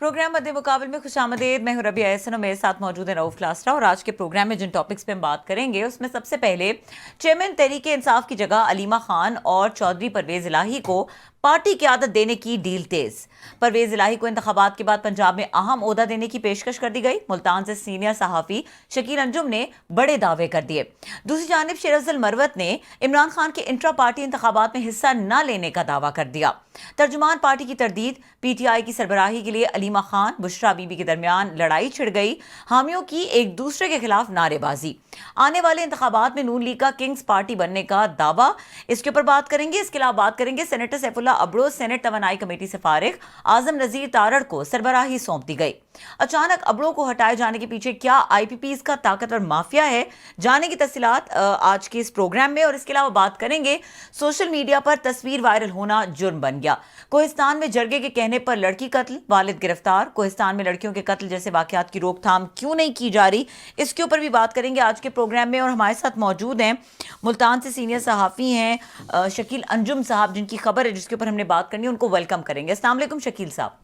Programme मध्य मुकाबले में खुशामदीद। मैं हूं रबिया एहसन और मेरे साथ मौजूद है रऊफ क्लास्ट्रा। और आज के प्रोग्राम में जिन टॉपिक्स पे हम बात करेंगे उसमें सबसे पहले चेयरमैन तहरीके इंसाफ की जगह अलीमा खान और चौधरी परवेज इलाही को पार्टी की आदत देने की डील तेज। परवेज इलाही को इंतखाबात के बाद पंजाब में अहम ओहदा देने की पेशकश कर दी गई। मुल्तान से सीनियर सहाफी शकील अंजुम ने बड़े दावे कर दिए। दूसरी जानिब शेर अफजल मरवत ने इमरान खान के इंट्रा पार्टी इंतखाबात में हिस्सा न लेने का दावा कर दिया। तर्जुमान पार्टी की तरदीद, पीटीआई की सरबराही के लिए अलीमा खान बुशरा बीबी के दरमियान लड़ाई छिड़ गई, हामियों की एक दूसरे के खिलाफ नारेबाजी, आने वाले इंतखाबात में नून लीग का किंग्स पार्टी बनने का दावा। इसके ऊपर बात करेंगे। इसके अलावा बात करेंगे सेनेटर सैफुल्लाह अब्रोज सेनेट तवानाई कमेटी से फारिग, आजम नजीर तारड़ को सरबराही सौंप दी गई। अचानक अब्रो को हटाए जाने के पीछे क्या आईपीपीज का ताकतवर माफिया है, जाने की तफसीलात आज के इस प्रोग्राम में। और इसके अलावा बात करेंगे सोशल मीडिया पर तस्वीर वायरल होना जुर्म बन गया। कोहिस्तान में जरगे के कहने पर लड़की कत्ल, वालिद गिरफ्तार। कोहिस्तान में लड़कियों के कत्ल जैसे वाकयात की रोकथाम क्यों नहीं की जा रही, इसके ऊपर भी बात करेंगे आज के प्रोग्राम में। और हमारे साथ मौजूद हैं मुल्तान से सीनियर सहाफी हैं शकील अंजुम साहब, जिनकी खबर है जिसके ऊपर हमने बात करनी है। उनको वेलकम करेंगे। अस्सलाम वालेकुम शकील साहब।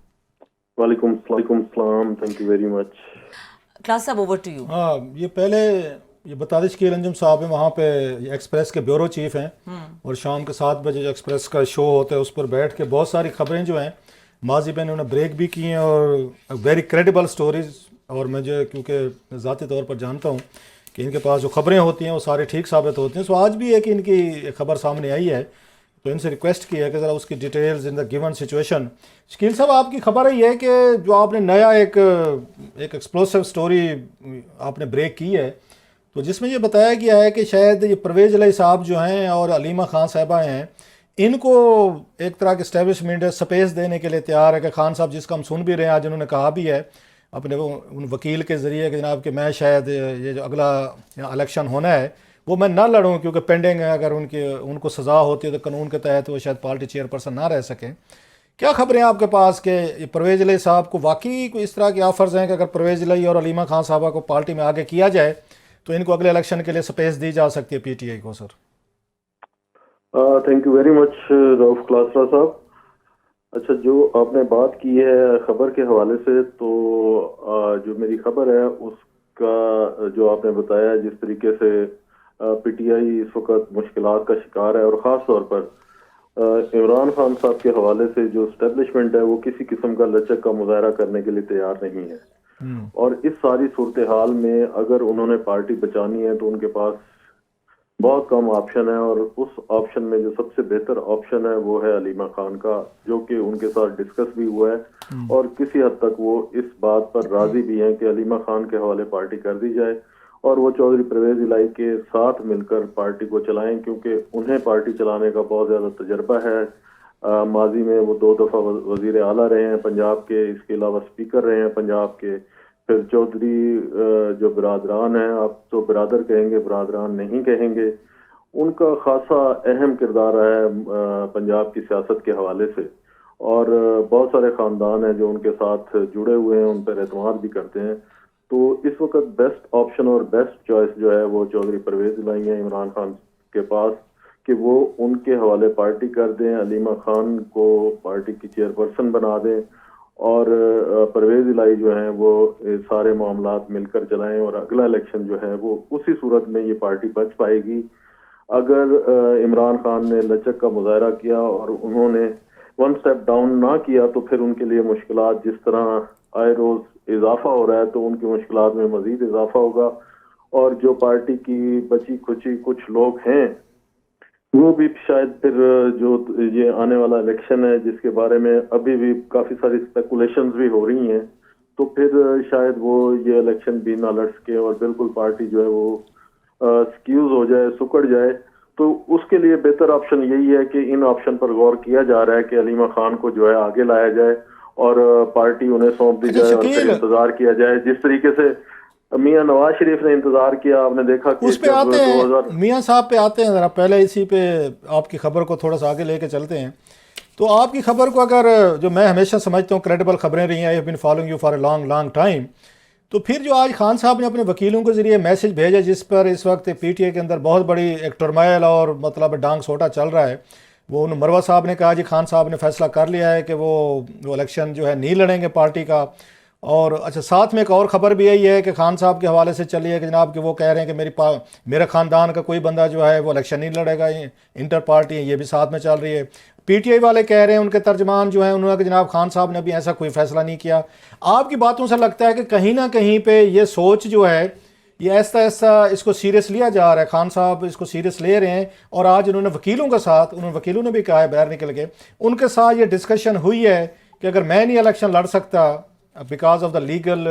वालेकुम सलाम, thank you very much. Class साहब, ओवर टू यू। हाँ, ये पहले ये बता दें, शकील अंजुम साहब है वहाँ पे एक्सप्रेस के ब्यूरो चीफ हैं और शाम के 7 बजे जो एक्सप्रेस का शो होता है उस पर बैठ के बहुत सारी खबरें जो हैं माजी में उन्होंने ब्रेक भी की हैं और वेरी क्रेडिबल स्टोरीज। और मुझे क्योंकि ज़ाती तौर पर जानता हूँ कि इनके पास जो खबरें होती हैं वो सारी ठीक साबित होती हैं। सो आज भी एक इनकी खबर सामने आई है, तो इनसे रिक्वेस्ट की है कि ज़रा उसकी details in the given situation. Shakeel साहब, आपकी खबर है कि जो आपने नया एक एक्सप्लोसिव स्टोरी आपने ब्रेक की है, तो जिसमें ये बताया गया है कि शायद ये परवेज इलाही साहब जो हैं और अलीमा खान साहिबा हैं, इनको एक तरह के इस्टेब्लिशमेंट स्पेस देने के लिए तैयार है कि खान साहब, जिसका हम सुन भी रहे हैं, आज उन्होंने कहा भी है अपने उन वकील के ज़रिए कि जनाब कि मैं शायद ये जो अगला इलेक्शन होना है वो मैं ना लड़ूँ क्योंकि पेंडिंग है, अगर उनको सज़ा होती है तो कानून के तहत वो शायद पार्टी चेयरपर्सन ना रह सकें। क्या खबरें आपके पास कि परवेज इलाही साहब को वाकई कोई इस तरह के ऑफर्स हैं कि अगर परवेज इलाही और अलीमा खान साहबा को पार्टी में आगे किया जाए तो इनको अगले इलेक्शन के लिए स्पेस दी जा सकती है पीटीआई को? Sir thank you very much Rauf Klasra साहब। अच्छा, जो आपने बात की है खबर के हवाले से, तो जो मेरी खबर है उसका जो आपने बताया जिस तरीके से पीटीआई इस वक्त मुश्किलात का शिकार है और ख़ास तौर पर इमरान खान साहब के हवाले से जो एस्टेब्लिशमेंट है वो किसी किस्म का लचक का मुजाहरा करने के लिए तैयार नहीं है। और इस सारी सूरत हाल में अगर उन्होंने पार्टी बचानी है तो उनके पास बहुत कम ऑप्शन है, और उस ऑप्शन में जो सबसे बेहतर ऑप्शन है वो है अलीमा खान का, जो कि उनके साथ डिस्कस भी हुआ है और किसी हद तक वो इस बात पर राजी भी हैं कि अलीमा खान के हवाले पार्टी कर दी जाए और वो चौधरी परवेज इलाही के साथ मिलकर पार्टी को चलाएं, क्योंकि उन्हें पार्टी चलाने का बहुत ज़्यादा तजर्बा है। माजी में वो 2 दफ़ा वज़ीर आला रहे हैं पंजाब के, इसके अलावा स्पीकर रहे हैं पंजाब के। फिर चौधरी जो बिरादरान हैं, आप तो बिरादर कहेंगे, बिरादरान नहीं कहेंगे, उनका खासा अहम किरदार रहा है पंजाब की सियासत के हवाले से। और बहुत सारे ख़ानदान हैं जो उनके साथ जुड़े हुए हैं, उन पर एतमाद भी करते हैं। तो इस वक्त बेस्ट ऑप्शन और बेस्ट चॉइस जो है वो चौधरी परवेज इलाही है इमरान खान के पास कि वो उनके हवाले पार्टी कर दें, अलीमा खान को पार्टी की चेयरपर्सन बना दें और परवेज इलाही जो हैं वो सारे मामलात मिलकर चलाएं और अगला इलेक्शन जो है वो उसी सूरत में ये पार्टी बच पाएगी। अगर इमरान खान ने लचक का मुजाहरा किया और उन्होंने 1 स्टेप डाउन ना किया तो फिर उनके लिए मुश्किलात जिस तरह आए रोज इजाफा हो रहा है तो उनकी मुश्किलात में मजीद इजाफा होगा। और जो पार्टी की बची खुची कुछ लोग हैं वो भी शायद फिर जो ये आने वाला इलेक्शन है जिसके बारे में अभी भी काफ़ी सारी स्पेकुलेशंस भी हो रही हैं, तो फिर शायद वो ये इलेक्शन भी ना लड़ सके और बिल्कुल पार्टी जो है वो स्क्यूज हो जाए, सुकड़ जाए। तो उसके लिए बेहतर ऑप्शन यही है कि इन ऑप्शन पर गौर किया जा रहा है कि अलीमा खान को जो है आगे लाया जाए और पार्टी उन्हें सौंप दी जाए और फिर इंतजार किया जाए जिस तरीके से मियां नवाज शरीफ ने इंतजार किया। आपने देखा कि उस पे आते हैं, मियां साहब पे आते हैं, जरा पहले इसी पे आपकी खबर को थोड़ा सा आगे लेके चलते हैं। तो आपकी खबर को अगर, जो मैं हमेशा समझता हूँ क्रेडिबल खबरें रही हैं, I have been following you for a long time, तो फिर जो आज खान साहब ने अपने वकीलों के जरिए मैसेज भेजा जिस पर इस वक्त पीटीआई के अंदर बहुत बड़ी एक टर्माइल और मतलब डांग सोटा चल रहा है, वो मरवा साहब ने कहा जी खान साहब ने फैसला कर लिया है कि वो इलेक्शन जो है नहीं लड़ेंगे पार्टी का। और अच्छा, साथ में एक और ख़बर भी यही है कि खान साहब के हवाले से चली है कि जनाब कि वो कह रहे हैं कि मेरे ख़ानदान का कोई बंदा जो है वो इलेक्शन नहीं लड़ेगा, ये इंटर पार्टी है, ये भी साथ में चल रही है। पीटीआई वाले कह रहे हैं, उनके तर्जमान जो हैं उन्होंने कि जनाब खान साहब ने अभी ऐसा कोई फ़ैसला नहीं किया। आपकी बातों से लगता है कि कहीं ना कहीं पे ये सोच जो है ये ऐसा ऐसा इसको सीरियस लिया जा रहा है, खान साहब इसको सीरियस ले रहे हैं। और आज उन्होंने वकीलों ने भी कहा है बाहर निकल के, उनके साथ ये डिस्कशन हुई है कि अगर मैं नहीं इलेक्शन लड़ सकता because of the legal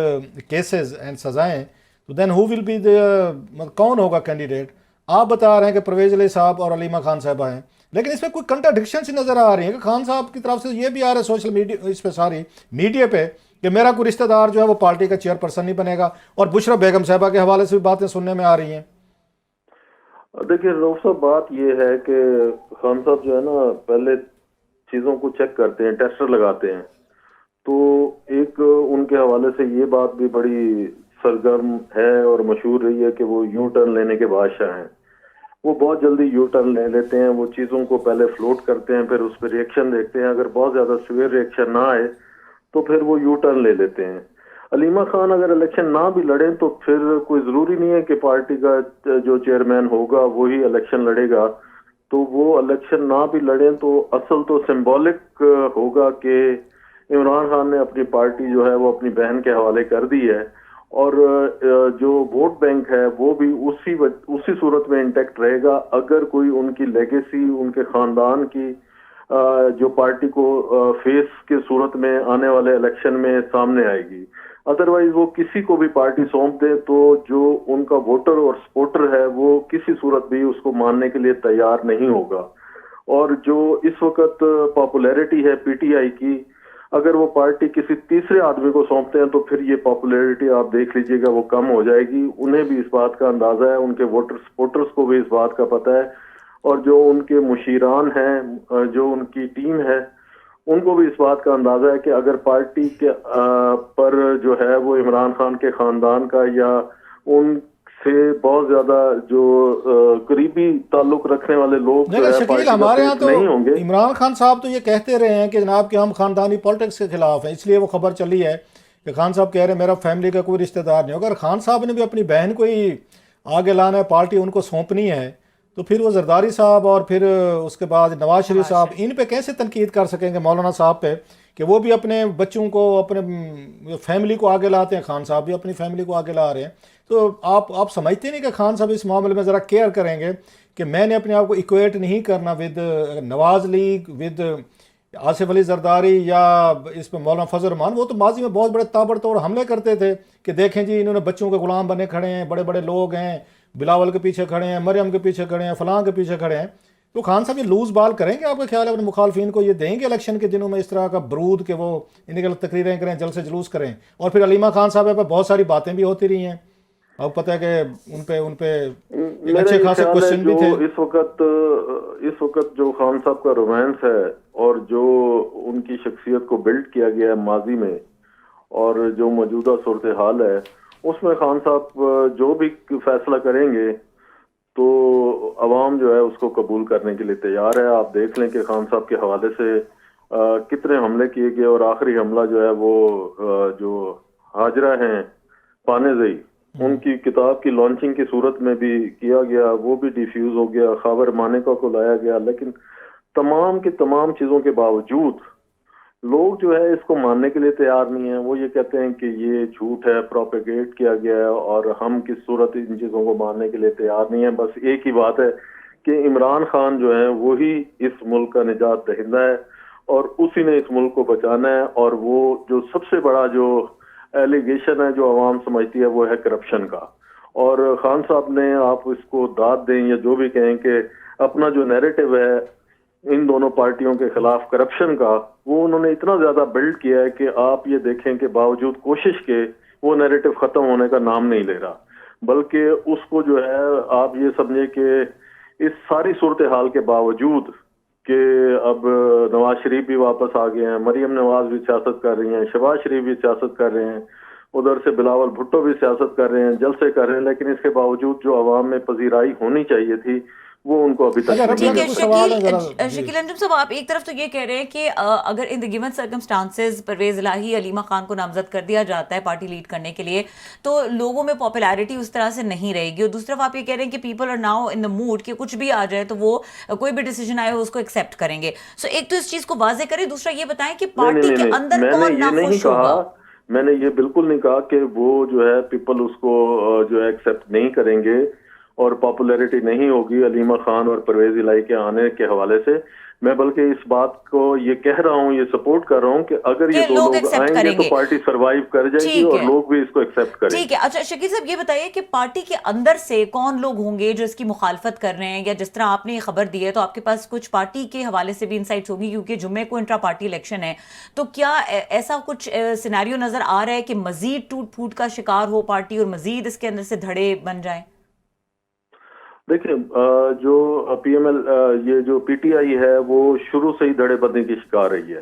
cases and सजाएं, तो then who will be the, कौन होगा कैंडिडेट। आप बता रहे हैं कि परवेज अली साहब और अलीमा खान साहबा हैं, लेकिन इसमें कोई कंट्राडिक्शन सी नज़र आ रही है कि खान साहब की तरफ से ये भी आ रहा है सोशल मीडिया इस पे मीडिया पे कि मेरा कोई रिश्तेदार जो है वो पार्टी का चेयरपर्सन नहीं बनेगा, और बुशरा बेगम साहबा के हवाले से भी बातें सुनने में आ रही हैं। देखिए रऊफ साहब, बात ये है कि खान साहब जो है ना पहले चीज़ों को चेक करते हैं, टेस्टर लगाते हैं। तो एक उनके हवाले से ये बात भी बड़ी सरगर्म है और मशहूर रही है कि वो यू टर्न लेने के बादशाह हैं। वो बहुत जल्दी यू टर्न ले लेते हैं, वो चीज़ों को पहले फ्लोट करते हैं, फिर उस पर रिएक्शन देखते हैं। अगर बहुत ज़्यादा सीवियर रिएक्शन ना आए तो फिर वो यू टर्न ले लेते हैं। अलीमा खान अगर इलेक्शन ना भी लड़ें तो फिर कोई ज़रूरी नहीं है कि पार्टी का जो चेयरमैन होगा वही इलेक्शन लड़ेगा। तो वो इलेक्शन ना भी लड़ें तो असल तो सिंबॉलिक होगा कि इमरान खान ने अपनी पार्टी जो है वो अपनी बहन के हवाले कर दी है, और जो वोट बैंक है वो भी उसी सूरत में इंटैक्ट रहेगा अगर कोई उनकी लेगेसी, उनके खानदान की जो पार्टी को फेस के सूरत में आने वाले इलेक्शन में सामने आएगी। अदरवाइज वो किसी को भी पार्टी सौंप दे तो जो उनका वोटर और सपोर्टर है वो किसी सूरत भी उसको मानने के लिए तैयार नहीं होगा। और जो इस वक्त पॉपुलैरिटी है पीटीआई की, अगर वो पार्टी किसी तीसरे आदमी को सौंपते हैं तो फिर ये पॉपुलैरिटी आप देख लीजिएगा वो कम हो जाएगी। उन्हें भी इस बात का अंदाजा है, उनके वोटर सपोर्टर्स को भी इस बात का पता है, और जो उनके मुशीरान हैं, जो उनकी टीम है, उनको भी इस बात का अंदाजा है कि अगर पार्टी के पर जो है वो इमरान खान के खानदान का या उनसे बहुत ज्यादा जो करीबी ताल्लुक रखने वाले लोग जो है शकील, पार्टी हमारे का यहाँ फेस नहीं होंगे। तो इमरान खान साहब तो ये कहते रहे हैं कि जनाब कि हम खानदानी पॉलिटिक्स के खिलाफ हैं, इसलिए वो खबर चली है कि खान साहब कह रहे हैं मेरा फैमिली का कोई रिश्तेदार नहीं होगा। अगर खान साहब ने भी अपनी बहन को ही आगे लाना है, पार्टी उनको सौंपनी है, तो फिर वो जरदारी साहब और फिर उसके बाद नवाज शरीफ साहब इन पे कैसे तनकीद कर सकेंगे मौलाना साहब पे कि वो भी अपने बच्चों को, अपने फैमिली को आगे लाते हैं, खान साहब भी अपनी फैमिली को आगे ला रहे हैं। तो आप समझते नहीं कि खान साहब इस मामले में ज़रा केयर करेंगे कि मैंने अपने आप को इक्वेट नहीं करना with Nawaz league, with Asif Ali Zardari या इस पर मौलाना फजल रहमान। वो तो माजी में बहुत बड़े ताबड़तोड़ हमले करते थे कि देखें जी इन्होंने बच्चों के गुलाम बने खड़े हैं, बड़े बड़े लोग हैं, बिलावल के पीछे खड़े हैं, मरियम के पीछे खड़े हैं, फलां के पीछे खड़े हैं। तो खान साहब ये लूज बाल करेंगे आपका ख्याल है अपने मुखालफिन को? ये देंगे इलेक्शन के दिनों में इस तरह का बरूद के वो इनके गलत तकरीरें करें, जलसे जुलूस करें? और फिर अलीमा खान साहब पर बहुत सारी बातें भी होती रही हैं, अब पता है कि उन पे एक अच्छे खासे क्वेश्चन भी थे। इस वक्त जो खान साहब का रोमांस है और जो उनकी शख्सियत को बिल्ड किया गया है माजी में, और जो मौजूदा सूरत हाल है, उसमें खान साहब जो भी फैसला करेंगे तो अवाम जो है उसको कबूल करने के लिए तैयार है। आप देख लें कि खान साहब के हवाले से कितने हमले किए गए, और आखिरी हमला जो है वो जो हाजरा हैं पानेजई, उनकी किताब की लॉन्चिंग की सूरत में भी किया गया, वो भी डिफ्यूज हो गया, खबर मानेका को लाया गया। लेकिन तमाम की तमाम चीज़ों के बावजूद लोग जो है इसको मानने के लिए तैयार नहीं है। वो ये कहते हैं कि ये झूठ है, प्रोपेगेट किया गया है, और हम किस सूरत इन चीज़ों को मानने के लिए तैयार नहीं है। बस एक ही बात है कि इमरान खान जो है वही इस मुल्क का निजात दहिंदा है, और उसी ने इस मुल्क को बचाना है। और वो जो सबसे बड़ा जो एलिगेशन है जो आवाम समझती है वो है करप्शन का। और खान साहब ने, आप इसको दाद दें या जो भी कहें, कि अपना जो नैरेटिव है इन दोनों पार्टियों के खिलाफ करप्शन का, वो उन्होंने इतना ज्यादा बिल्ड किया है कि आप ये देखें कि बावजूद कोशिश के वो नैरेटिव खत्म होने का नाम नहीं ले रहा, बल्कि उसको जो है आप ये समझे कि इस सारी सूरत हाल के बावजूद कि अब नवाज शरीफ भी वापस आ गए हैं, मरियम नवाज भी सियासत कर रही हैं, शहबाज शरीफ भी सियासत कर रहे हैं, उधर से बिलावल भुट्टो भी सियासत कर रहे हैं, जलसे कर रहे हैं, लेकिन इसके बावजूद जो अवाम में पजीराई होनी चाहिए थी वो उनको अभी तक अच्छा, नहीं रबिया ठीक मिला। है का कुछ सवाल है जरा। शकील अंजुम साहब, आप एक तरफ तो ये कह रहे हैं कि अगर in the given circumstances Pervaiz Elahi Aleema Khan को नामजद कर दिया जाता है पार्टी लीड करने के लिए तो लोगों में पॉपुलैरिटी उस तरह से नहीं रहेगी, और दूसरी तरफ आप ये कह रहे हैं कि people are now in the mood कि कुछ भी आ जाए तो वो कोई भी डिसीजन आए उसको एक्सेप्ट करेंगे। सो एक तो इस चीज को वाजे करें, दूसरा ये बताएं कि नहीं नहीं पार्टी नहीं के नहीं, अंदर मैंने कौन ये नहीं नाखुश कहा, होगा। मैंने ये बिल्कुल नहीं कहा कि वो जो है पीपल उसको जो है एक्सेप्ट नहीं करेंगे और पॉपुलैरिटी नहीं होगी अलीमा खान और परवेज इलाही के आने के हवाले से। मैं बल्कि इस बात को ये कह रहा हूँ, ये सपोर्ट कर रहा हूँ कि अगर ये कि दो लोग लोग एक्सेप्ट आएंगे तो करेंगे। पार्टी सरवाइव कर जाएगी ठीक और है, लोग भी इसको एक्सेप्ट करेंगे। ठीक है। अच्छा शकील साहब, ये बताइए कि पार्टी के अंदर से कौन लोग होंगे जो इसकी मुखालफत कर रहे हैं, या जिस तरह आपने ये खबर दी है तो आपके पास कुछ पार्टी के हवाले से भी इंसाइट्स होगी क्योंकि जुम्मे को इंट्रा पार्टी इलेक्शन है, तो क्या ऐसा कुछ सिनेरियो नजर आ रहा है कि मजीद टूट फूट का शिकार हो पार्टी और मजीद इसके अंदर से धड़े बन जाए? देखिए, जो पीएमएल, ये जो पीटीआई है वो शुरू से ही धड़ेबंदी की शिकार रही है।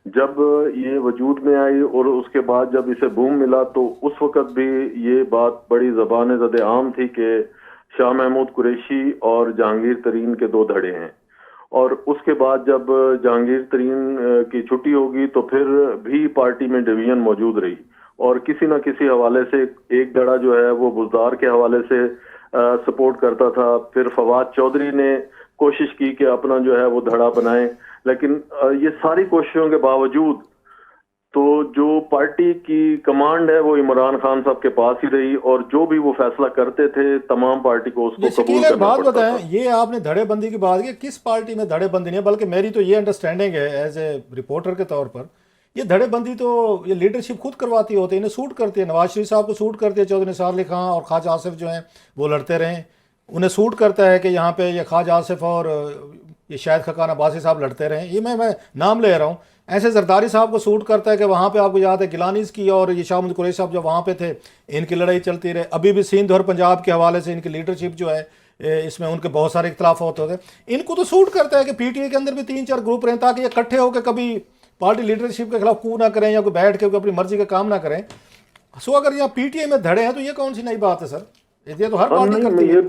जब ये वजूद में आई और उसके बाद जब इसे बूम मिला तो उस वक्त भी ये बात बड़ी ज़बान ज़द आम थी कि शाह महमूद कुरैशी और जहांगीर तरीन के दो धड़े हैं, और उसके बाद जब जहांगीर तरीन की छुट्टी होगी तो फिर भी पार्टी में डिवीजन मौजूद रही, और किसी न किसी हवाले से एक धड़ा जो है वो बुज़दार के हवाले से सपोर्ट करता था। फिर फवाद चौधरी ने कोशिश की कि अपना जो है वो धड़ा बनाए, लेकिन ये सारी कोशिशों के बावजूद तो जो पार्टी की कमांड है वो इमरान खान साहब के पास ही रही, और जो भी वो फैसला करते थे तमाम पार्टी को उसको ये कबूल शकील एक करना बात पड़ता बताएं, था। ये आपने धड़ेबंदी की बात की, किस पार्टी में धड़ेबंदी नहीं है, बल्कि मेरी तो ये अंडरस्टैंडिंग है एज ए रिपोर्टर के तौर पर, ये धड़ेबंदी तो ये लीडरशिप खुद करवाती होती है, इन्हें सूट करती है, नवाज शरीफ साहब को सूट करती है, चौधरी निसार अली खां और ख्वाजा आसिफ जो हैं वो लड़ते रहें, उन्हें सूट करता है कि यहाँ पे ये ख्वाजा आसिफ और ये शायद खकान अब्बासी साहब लड़ते रहें, ये मैं नाम ले रहा हूँ। ऐसे जरदारी साहब को सूट करता है कि वहाँ पे आपको याद है गिलानीज की और ये शाह महमूद कुरैशी साहब जब वहाँ पे थे इनकी लड़ाई चलती रहे। अभी भी सिंध और पंजाब के हवाले से इनकी लीडरशिप जो है इसमें उनके बहुत सारे इख्तलाफ होते हैं। इनको तो सूट करता है कि पीटीआई के अंदर भी 3-4 ग्रुप रहें ताकि ये इकट्ठे होकर कभी पार्टी लीडरशिप के खिलाफ कू ना करें या कोई बैठ के अपनी मर्जी का काम ना करें। सो अगर यहाँ पीटीआई में धड़े हैं तो ये कौन सी नई बात है सर? ये तो हर पार्टी करती है।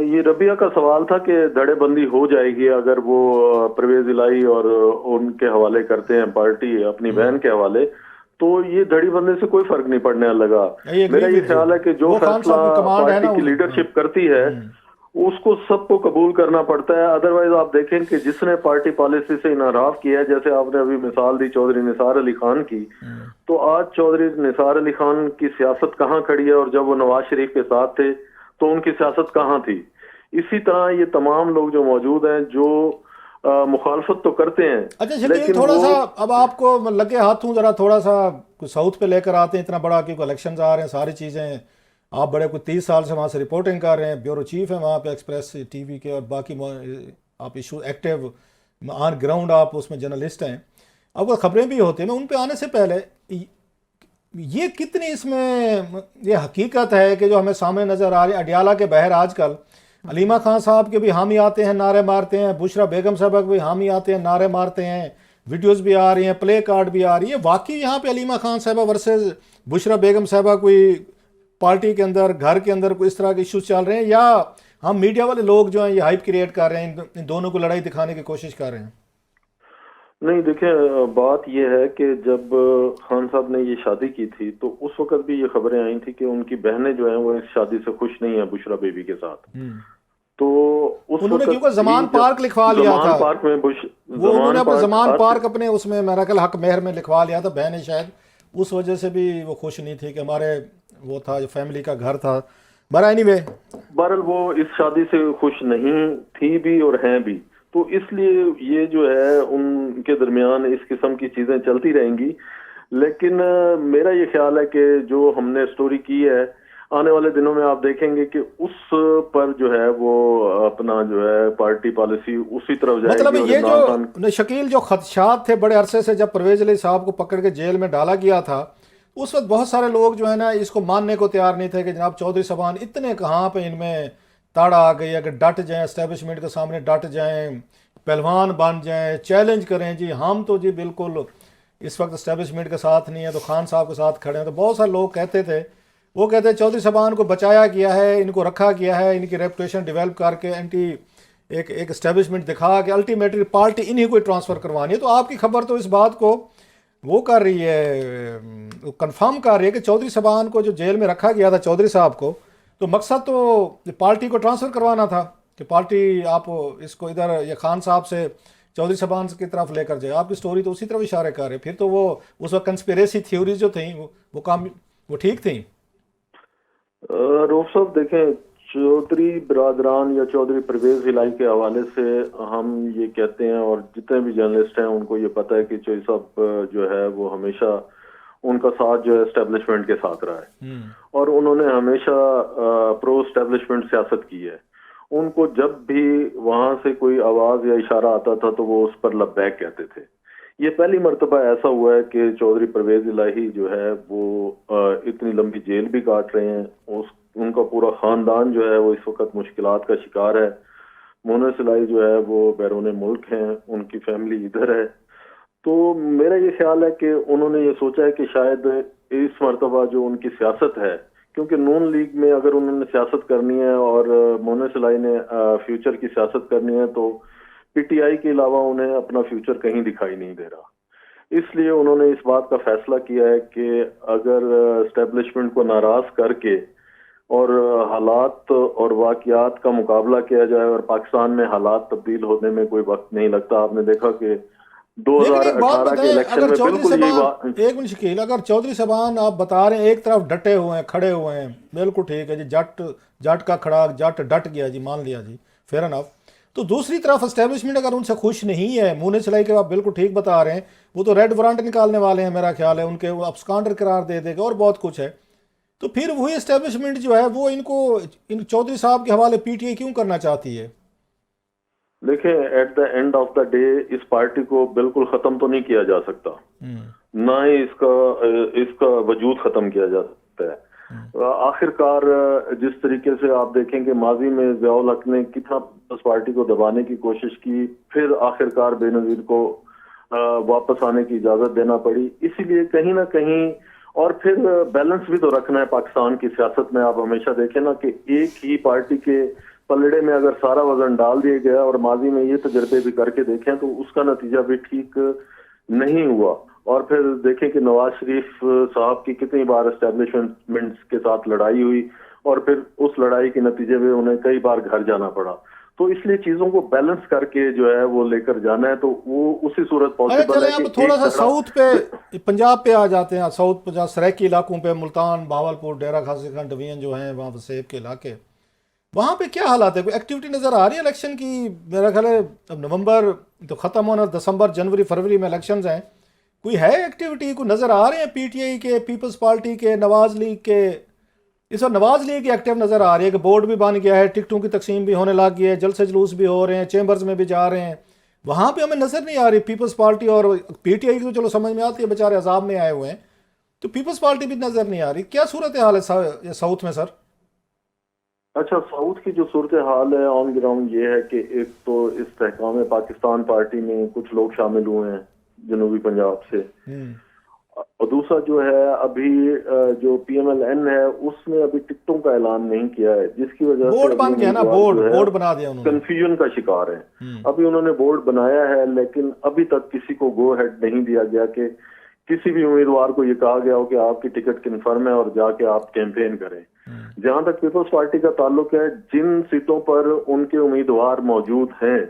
ये रबिया का सवाल था कि धड़ेबंदी हो जाएगी अगर वो परवेज इलाही और उनके हवाले करते हैं पार्टी अपनी बहन के हवाले, तो ये धड़ेबंदी से कोई फर्क नहीं पड़ने लगा। मेरा ये ख्याल है कि जो फैसला पार्टी की लीडरशिप करती है उसको सबको कबूल करना पड़ता है। अदरवाइज आप देखें कि जिसने पार्टी पॉलिसी से इनहराफ किया है, जैसे आपने अभी मिसाल दी चौधरी निसार अली खान की, तो आज चौधरी निसार अली खान की सियासत कहाँ खड़ी है, और जब वो नवाज शरीफ के साथ थे तो उनकी सियासत कहाँ थी। इसी तरह ये तमाम लोग जो मौजूद हैं जो मुखालफत तो करते हैं। अच्छा शकील, थोड़ा सा अब आपको लगे हाथों जरा थोड़ा सा साउथ पे लेकर आते हैं, इतना बड़ा क्योंकि इलेक्शन आ रहे हैं, सारी चीज़ें आप बड़े कोई 30 साल से वहाँ से रिपोर्टिंग कर रहे हैं, ब्यूरो चीफ है वहाँ पे एक्सप्रेस टीवी के, और बाकी आप इशू एक्टिव ऑन ग्राउंड आप उसमें जर्नलिस्ट हैं, अब वो खबरें भी होती हैं। मैं उन पे आने से पहले ये कितनी इसमें ये हकीकत है कि जो हमें सामने नज़र आ रही है अडियाला के बहर आजकल अलीमा खान साहब के भी हामी आते हैं, नारे मारते हैं, बुशरा बेगम साहब के भी हामी आते हैं, नारे मारते हैं, वीडियोस भी आ रही हैं, प्ले कार्ड भी आ रही है। वाकई यहाँ पे अलीमा खान साहबा वर्सेस बुशरा बेगम साहबा कोई पार्टी के अंदर घर के अंदर कोई इस तरह के इश्यूज चल रहे हैं, या हम मीडिया वाले लोग जो हैं ये हाइप क्रिएट कर रहे हैं, इन दोनों को लड़ाई दिखाने की कोशिश कर रहे हैं? नहीं, देखिए बात यह है कि जब खान साहब ने ये शादी की थी तो उस वक्त भी ये खबरें आई थी कि उनकी बहनें जो हैं वो इस शादी से खुश नहीं है बुशरा बेबी के साथ। तो उस उन्होंने वक्त क्योंकि जमान पार्क लिखवा लिया था, जमान पार्क में वो उन्होंने अपने जमान पार्क अपने उसमें मेरा ख्याल हक मेहर में लिखवा लिया था, बहनें शायद उस वजह से भी वो खुश नहीं थी कि हमारे वो था जो फैमिली का घर था। बहरहाल एनीवे, बहरहाल वो इस शादी से खुश नहीं थी भी और हैं भी, तो इसलिए ये जो है उनके दरमियान इस किस्म की चीजें चलती रहेंगी। लेकिन मेरा ये ख्याल है कि जो हमने स्टोरी की है आने वाले दिनों में आप देखेंगे कि उस पर जो है वो अपना जो है पार्टी पॉलिसी उसी तरफ जाएगी। मतलब ये जो शकील जो खदशात थे बड़े अरसे से जब परवेज अली साहब को पकड़ के जेल में डाला गया था, उस वक्त बहुत सारे लोग जो है ना इसको मानने को तैयार नहीं थे कि जनाब चौधरी साहबान इतने कहाँ पे इनमें ताड़ा आ गई, अगर डट जाएं एस्टेब्लिशमेंट के सामने, डट जाएं, पहलवान बन जाएं, चैलेंज करें जी हम तो जी बिल्कुल इस वक्त एस्टेब्लिशमेंट के साथ नहीं है तो खान साहब के साथ खड़े हैं। तो बहुत सारे लोग कहते थे, वो कहते चौधरी साहबान को बचाया गया है, इनको रखा गया है, इनकी रेपुटेशन डेवलप करके एंटी एक एक एस्टेब्लिशमेंट दिखा कि अल्टीमेटली पार्टी इन्हीं को ट्रांसफ़र करवानी है। तो आपकी खबर तो इस बात को वो कर रही है, कंफर्म कर रही है कि चौधरी साहबान को जो जेल में रखा गया था, चौधरी साहब को, तो मकसद तो पार्टी को ट्रांसफ़र करवाना था कि पार्टी आप इसको इधर ये खान साहब से चौधरी साहबान की तरफ लेकर जाए। आपकी स्टोरी तो उसी तरफ इशारे कर रहे। फिर तो वो उस वक्त कंस्पिरेसी थ्योरीज जो थी वो ठीक थी। रऊफ साहब देखें, चौधरी बिरादरान या चौधरी परवेज हिलाई के हवाले से हम ये कहते हैं, और जितने भी जर्नलिस्ट हैं उनको ये पता है कि चौधरी साहब जो है वो हमेशा उनका साथ जो है एस्टेब्लिशमेंट के साथ रहा है और उन्होंने हमेशा प्रो एस्टेब्लिशमेंट सियासत की है। उनको जब भी वहां से कोई आवाज या इशारा आता था तो वो उस पर लब्बैक कहते थे। ये पहली मर्तबा ऐसा हुआ है कि चौधरी परवेज इलाही जो है वो इतनी लंबी जेल भी काट रहे हैं। उनका पूरा खानदान जो है वो इस वक्त मुश्किलात का शिकार है। मोहन इलाही जो है वो बैरून मुल्क हैं, उनकी फैमिली इधर है। तो मेरा ये ख्याल है कि उन्होंने ये सोचा है कि शायद इस मर्तबा जो उनकी सियासत है, क्योंकि नून लीग में अगर उन्होंने सियासत करनी है और मोहन इलाही ने फ्यूचर की सियासत करनी है तो पीटीआई के अलावा उन्हें अपना फ्यूचर कहीं दिखाई नहीं दे रहा। इसलिए उन्होंने इस बात का फैसला किया है कि अगर एस्टेब्लिशमेंट को नाराज करके और हालात और वाकयात का मुकाबला किया जाए, और पाकिस्तान में हालात तब्दील होने में कोई वक्त नहीं लगता। आपने देखा कि 2018 के इलेक्शन में बिल्कुल यही बात। एक मिनट शकील, अगर चौधरी साहबान आप बता रहे हैं एक तरफ डटे हुए हैं, खड़े हुए हैं, बिल्कुल ठीक है जी, जट का खड़ा जट डट गया जी, मान लिया जी, फेयर एनफ। तो दूसरी तरफ एस्टेब्लिशमेंट अगर उनसे खुश नहीं है, मोहन इलाही के आप बिल्कुल ठीक बता रहे हैं, वो तो रेड वारंट निकालने वाले हैं मेरा ख्याल है, उनके वो अब्सकॉन्डर करार दे देगा और बहुत कुछ है। तो फिर वही एस्टेब्लिशमेंट जो है वो इन चौधरी साहब के हवाले पीटीआई क्यों करना चाहती है? देखें, at the end of the day इस पार्टी को बिल्कुल खत्म तो नहीं किया जा सकता, ना ही इसका वजूद खत्म किया जा सकता है। आखिरकार जिस तरीके से आप देखेंगे माजी में ज़ियाउल हक ने कितना उस पार्टी को दबाने की कोशिश की, फिर आखिरकार बेनज़ीर को वापस आने की इजाजत देना पड़ी। इसीलिए कहीं ना कहीं, और फिर बैलेंस भी तो रखना है पाकिस्तान की सियासत में। आप हमेशा देखें ना कि एक ही पार्टी के पलड़े में अगर सारा वजन डाल दिया गया, और माजी में ये तजर्बे भी करके देखें तो उसका नतीजा भी ठीक नहीं हुआ। और फिर देखें कि नवाज शरीफ साहब की कितनी बार एस्टेब्लिशमेंट के साथ लड़ाई हुई और फिर उस लड़ाई के नतीजे में उन्हें कई बार घर जाना पड़ा। तो इसलिए चीजों को बैलेंस करके जो है वो लेकर जाना है, तो वो उसी सूरत पॉसिबल है कि थोड़ा सा साउथ पे, पंजाब पे आ जाते हैं, साउथ पंजाब सराइकी इलाकों पे, मुल्तान, भावलपुर, डेरा गाजी खान डिवीजन जो हैं, वहाँ सेब के इलाके, वहाँ पे क्या हालात है? कोई एक्टिविटी नज़र आ रही है इलेक्शन की? मेरा ख्याल है अब नवंबर तो ख़त्म होना, दिसंबर जनवरी फरवरी में इलेक्शंस हैं, कोई है एक्टिविटी? कोई नज़र आ रहे हैं पीटीआई के, पीपल्स पार्टी के, नवाज लीग के? इस वक्त नवाज लीग की एक्टिव नज़र आ रही है कि बोर्ड भी बन गया है, टिकटों की तकसीम भी होने लग गई है, जलसे जुलूस भी हो रहे हैं, चैम्बर्स में भी जा रहे हैं। वहाँ पे हमें नज़र नहीं आ रही पीपल्स पार्टी, और पीटीआई की तो चलो समझ में आती है, बेचारे अजाब में आए हुए हैं, तो पीपल्स पार्टी भी नज़र नहीं आ रही। क्या सूरत हाल है साउथ में सर? अच्छा, साउथ की जो सूरत हाल है ऑन ग्राउंड ये है कि एक तो इस्तेहकाम पाकिस्तान पार्टी में कुछ लोग शामिल हुए हैं जनूबी पंजाब से, और दूसरा जो है अभी जो पीएमएलएन है उसने अभी टिकटों का ऐलान नहीं किया है, जिसकी वजह से बोर्ड बन गया ना, बोर्ड बना दिया उन्होंने, कंफ्यूजन का शिकार है। अभी उन्होंने बोर्ड बनाया है लेकिन अभी तक किसी को गो हेड नहीं दिया गया कि किसी भी उम्मीदवार को ये कहा गया हो कि आपकी टिकट कन्फर्म है और जाके आप कैंपेन करें। जहां तक पीपल्स पार्टी का ताल्लुक है, जिन सीटों पर उनके उम्मीदवार मौजूद हैं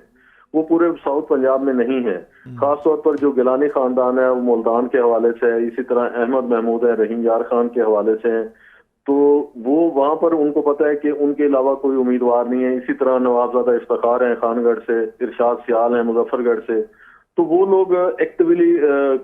वो पूरे साउथ पंजाब में नहीं है। खासतौर पर जो गिलानी खानदान है वो मुल्तान के हवाले से है, इसी तरह अहमद महमूद है रहीम यार खान के हवाले से हैं, तो वो वहां पर उनको पता है कि उनके अलावा कोई उम्मीदवार नहीं है। इसी तरह नवाबजादा इफ्तिखार हैं खानगढ़ से, इरशाद सियाल हैं मुजफ्फरगढ़ से, तो वो लोग एक्टिवली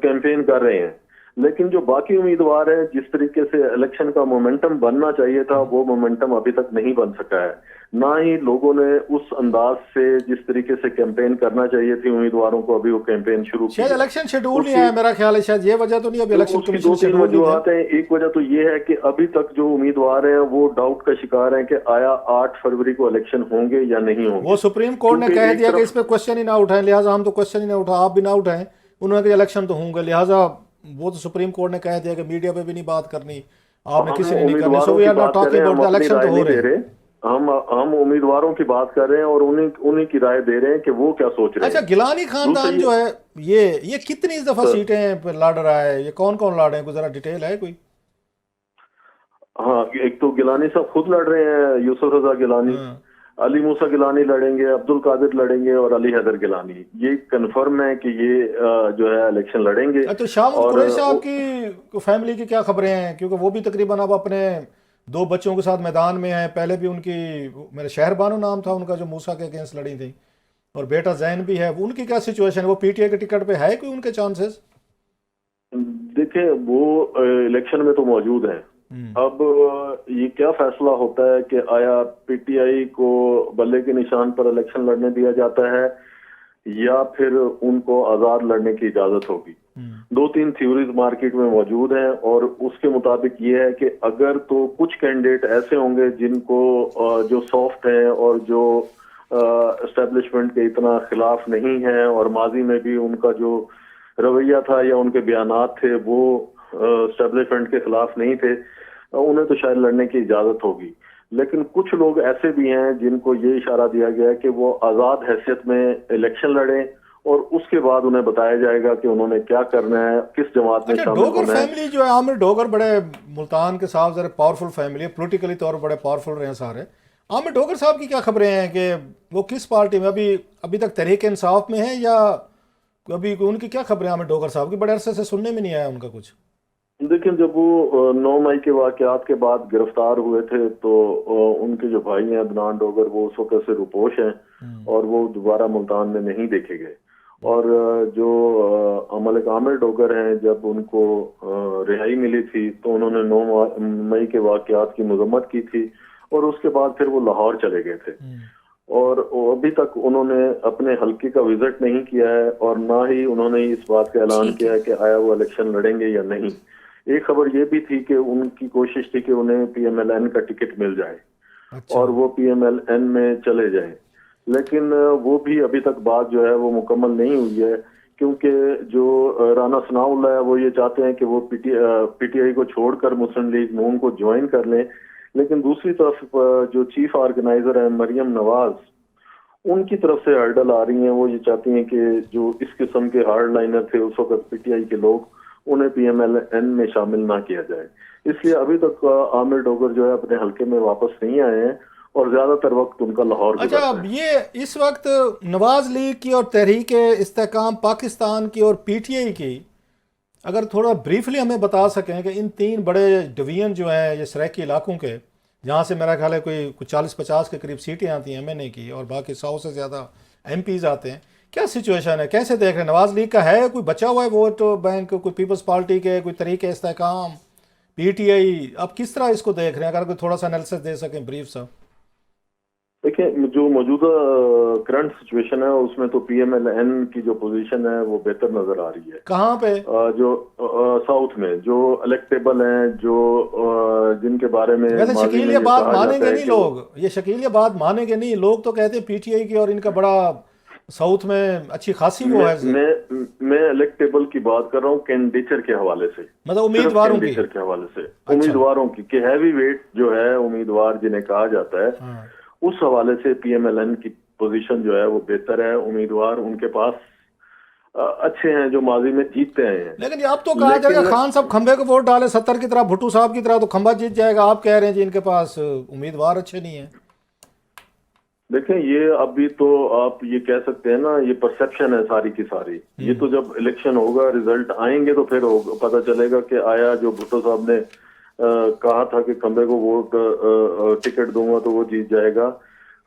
कैंपेन कर रहे हैं। लेकिन जो बाकी उम्मीदवार हैं, जिस तरीके से इलेक्शन का मोमेंटम बनना चाहिए था वो मोमेंटम अभी तक नहीं बन सका है, ना ही लोगों ने उस अंदाज से जिस तरीके से कैंपेन करना चाहिए थी उम्मीदवारों को अभी वो कैंपेन शुरू किया। शायद इलेक्शन शेड्यूल नहीं आया मेरा ख्याल है, शायद ये वजह तो नहीं। अभी इलेक्शन कमीशन दो तीन वजूहात हैं। एक वजह तो ये है कि अभी तक जो उम्मीदवार हैं वो डाउट का शिकार हैं कि आया 8 फरवरी को इलेक्शन होंगे या नहीं होंगे। वो सुप्रीम कोर्ट ने कह दिया कि इस पे क्वेश्चन ही ना उठाएं, लिहाजा हम तो क्वेश्चन ही ना उठा, आप भी ना उठाएं। उन्होंने कहा इलेक्शन तो होंगे, लिहाजा वो तो सुप्रीम कोर्ट ने कह दिया कि मीडिया पे भी नहीं बात करनी, आपने किसी ने नहीं करनी, so we are not talking about the election तो हो रहे हैं। हम उम्मीदवारों की बात कर रहे हैं और उन्हीं उन्हीं की राय दे रहे हैं कि वो क्या सोच रहे अच्छा, हैं। गिलानी खानदान दूसरा जो है, ये कितनी इस दफा सर, सीटें पे लड़ रहा है, ये कौन कौन लड़ रहे हैं, कुछ जरा डिटेल है कोई? हाँ, एक तो गिलानी साहब खुद लड़ रहे हैं, यूसुफ रजा गिलानी, हाँ। अली मूसा गिलानी लड़ेंगे, अब्दुल कादिर लड़ेंगे और अली हैदर गिलानी। ये कंफर्म है कि ये जो है इलेक्शन लड़ेंगे। तो शामुल और कुरैशी साहब की फैमिली की क्या खबरें हैं, क्योंकि वो भी तकरीबन अब अपने दो बच्चों के साथ मैदान में हैं। पहले भी उनकी, मेरा शहर बानो नाम था उनका, जो मूसा के अगेंस्ट लड़ी थी, और बेटा जैन भी है। उनकी क्या सिचुएशन है, वो पीटीआई के टिकट पे है कोई उनके चांसेस? देखें, वो इलेक्शन में तो मौजूद हैं। अब ये क्या फैसला होता है कि आया पीटीआई को बल्ले के निशान पर इलेक्शन लड़ने दिया जाता है या फिर उनको आजाद लड़ने की इजाजत होगी। दो तीन थ्योरीज मार्केट में मौजूद हैं और उसके मुताबिक ये है कि अगर तो कुछ कैंडिडेट ऐसे होंगे जिनको जो सॉफ्ट हैं और जो एस्टेब्लिशमेंट के इतना खिलाफ नहीं है और माजी में भी उनका जो रवैया था या उनके बयानात थे वो एस्टेब्लिशमेंट के खिलाफ नहीं थे, उन्हें तो शायद लड़ने की इजाजत होगी। लेकिन कुछ लोग ऐसे भी हैं जिनको ये इशारा दिया गया है कि वो आजाद हैसियत में इलेक्शन लड़ें और उसके बाद उन्हें बताया जाएगा कि उन्होंने क्या करना है, किस जमात में अच्छा, शामिल डोगर होना है। फैमिली जो है, आमिर डोगर बड़े मुल्तान के साहब जरा पावरफुल फैमिली है, पोलिटिकली तौर पर बड़े पावरफुल रहे हैं सारे। आमिर डोगर साहब की क्या खबरें हैं कि वो किस पार्टी में, अभी अभी तक तहरीक इंसाफ में है या अभी, उनकी क्या खबरें आमिर डोगर साहब की? बड़े अरसे से सुनने में नहीं आया उनका कुछ। देखिए, जब वो 9 मई के वाकयात के बाद गिरफ्तार हुए थे तो उनके जो भाई हैं अदनान डोगर, वो उस वक्त से रुपोश हैं और वो दोबारा मुल्तान में नहीं देखे गए। और जो मलिक आमिर डोगर हैं, जब उनको रिहाई मिली थी तो उन्होंने 9 मई के वाकयात की मजम्मत की थी और उसके बाद फिर वो लाहौर चले गए थे और अभी तक उन्होंने अपने हल्के का विजिट नहीं किया है और ना ही उन्होंने इस बात का ऐलान ठीक किया है। है कि आया वो इलेक्शन लड़ेंगे या नहीं। एक खबर ये भी थी कि उनकी कोशिश थी कि उन्हें पीएमएलएन का टिकट मिल जाए अच्छा। और वो पीएमएलएन में चले जाए, लेकिन वो भी अभी तक बात जो है वो मुकम्मल नहीं हुई है, क्योंकि जो राना सनाउल्लाह है वो ये चाहते हैं कि वो पीटीआई को छोड़कर मुस्लिम लीग नून को ज्वाइन कर लें। लेकिन दूसरी तरफ जो चीफ ऑर्गेनाइजर है मरियम नवाज, उनकी तरफ से हर्डल आ रही हैं। वो ये चाहती हैं कि जो इस किस्म के हार्ड लाइनर थे उस वक्त पीटीआई के लोग, उन्हें पीएमएलएन में शामिल ना किया जाए। इसलिए अभी तक आमिर डोगर जो है अपने हल्के में वापस नहीं आए हैं और ज्यादातर वक्त उनका लाहौर अच्छा, गुजरता अब है। ये इस वक्त नवाज लीग की और तहरीक इस्तेकाम पाकिस्तान की और पीटीआई की, अगर थोड़ा ब्रीफली हमें बता सकें कि इन तीन बड़े डिवीजन जो हैं ये सराकी इलाकों के, जहाँ से मेरा ख्याल है कोई 40-50 के करीब सीटें आती हैं एमएनए की और बाकी 100 से ज़्यादा एमपीज आते हैं, क्या सिचुएशन है, कैसे देख रहे हैं? नवाज लीग का है कोई बचा हुआ है वोट बैंक, कोई पीपल्स पार्टी के, कोई तहरीक इस्तेकाम, पीटीआई, अब किस तरह इसको देख रहे हैं? अगर कोई थोड़ा सा एनालिसिस दे सकें ब्रीफ सा। देखिए, जो मौजूदा करंट सिचुएशन है उसमें तो पीएमएलएन की जो पोजीशन है वो बेहतर नजर आ रही है। कहाँ पे? जो साउथ में जो इलेक्टेबल हैं, जो जिनके बारे में वैसे माजी शकील में ये ये बात कहा जाता मानेंगे है नहीं कि वो लोग, ये शकील ये बात मानेंगे नहीं लोग, तो कहते हैं पीटीआई की और इनका बड़ा साउथ में अच्छी खासी वो है, मैं इलेक्टेबल की बात कर रहा हूँ कैंडिडेचर के हवाले से, मतलब सिर्फ उम्मीदवारों की। कैंडिडेचर के हवाले से, अच्छा। उम्मीदवारों की कि हैवी वेट जो है उम्मीदवार जिन्हें कहा जाता है, हाँ। उस हवाले से पीएमएलएन की पोजीशन जो है वो बेहतर है। उम्मीदवार उनके पास अच्छे हैं जो माजी में जीतते हैं। लेकिन ये अब तो कहा जाएगा खान साहब खंबे को वोट डाले 70 की तरह, भुट्टो साहब की तरह, तो खंबा जीत जाएगा। आप कह रहे हैं जी इनके पास उम्मीदवार अच्छे नहीं है। देखें, ये अभी तो आप ये कह सकते हैं ना, ये परसेप्शन है सारी की सारी। ये तो जब इलेक्शन होगा, रिजल्ट आएंगे तो फिर पता चलेगा कि आया जो भुट्टो साहब ने कहा था कि खंबे को वोट टिकट दूंगा तो वो जीत जाएगा,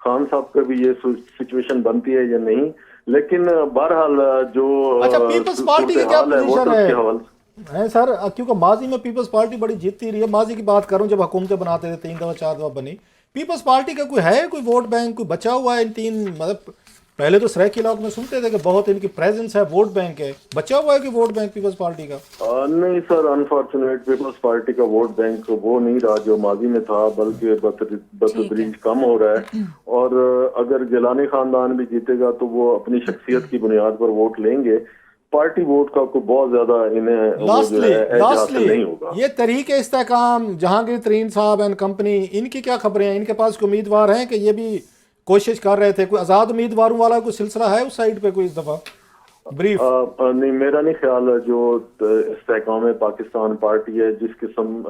खान साहब का भी ये सिचुएशन बनती है या नहीं। लेकिन बहरहाल जो अच्छा, पीपल्स पार्टी की क्या सूरत-ए-हाल है पोजीशन वोटर्स है? के हवाले से। है सर, क्योंकि माजी में पीपल्स पार्टी बड़ी जीतती रही है। माजी की बात करूं, जब हुकूमतें बनाते थे 3 दफा 4 दफा बनी, पीपल्स पार्टी का कोई है कोई वोट बैंक, कोई बचा हुआ है इन तीन, मतलब पहले तो सराकी इलाकों में सुनते थे कि बहुत इनकी प्रेजेंस है, वोट बैंक है, बचा हुआ है कि वोट बैंक पीपल्स पार्टी का? नहीं सर, अनफॉर्चुनेट पीपल्स पार्टी का वोट बैंक वो नहीं रहा जो माजी में था, बल्कि बतदरीज कम हो रहा है। और अगर गिलानी खानदान भी जीतेगा तो वो अपनी शख्सियत की बुनियाद पर वोट लेंगे, पार्टी वोट का कोई बहुत ज्यादा इन्हें वो जो है एज हासिल नहीं होगा। ये तहरीक इस्तेकाम, जहांगीर तरीन साहब एंड कंपनी, इनकी क्या खबरें हैं? इनके पास कोई उम्मीदवार हैं कि ये भी कोशिश कर रहे थे? कोई आज़ाद उम्मीदवारों वाला कोई सिलसिला है उस साइड पे कोई इस दफा? ब्रीफ। नहीं, मेरा नहीं ख्याल है जो इस्तेकाम पाकिस्तान पार्टी है जिस किस्म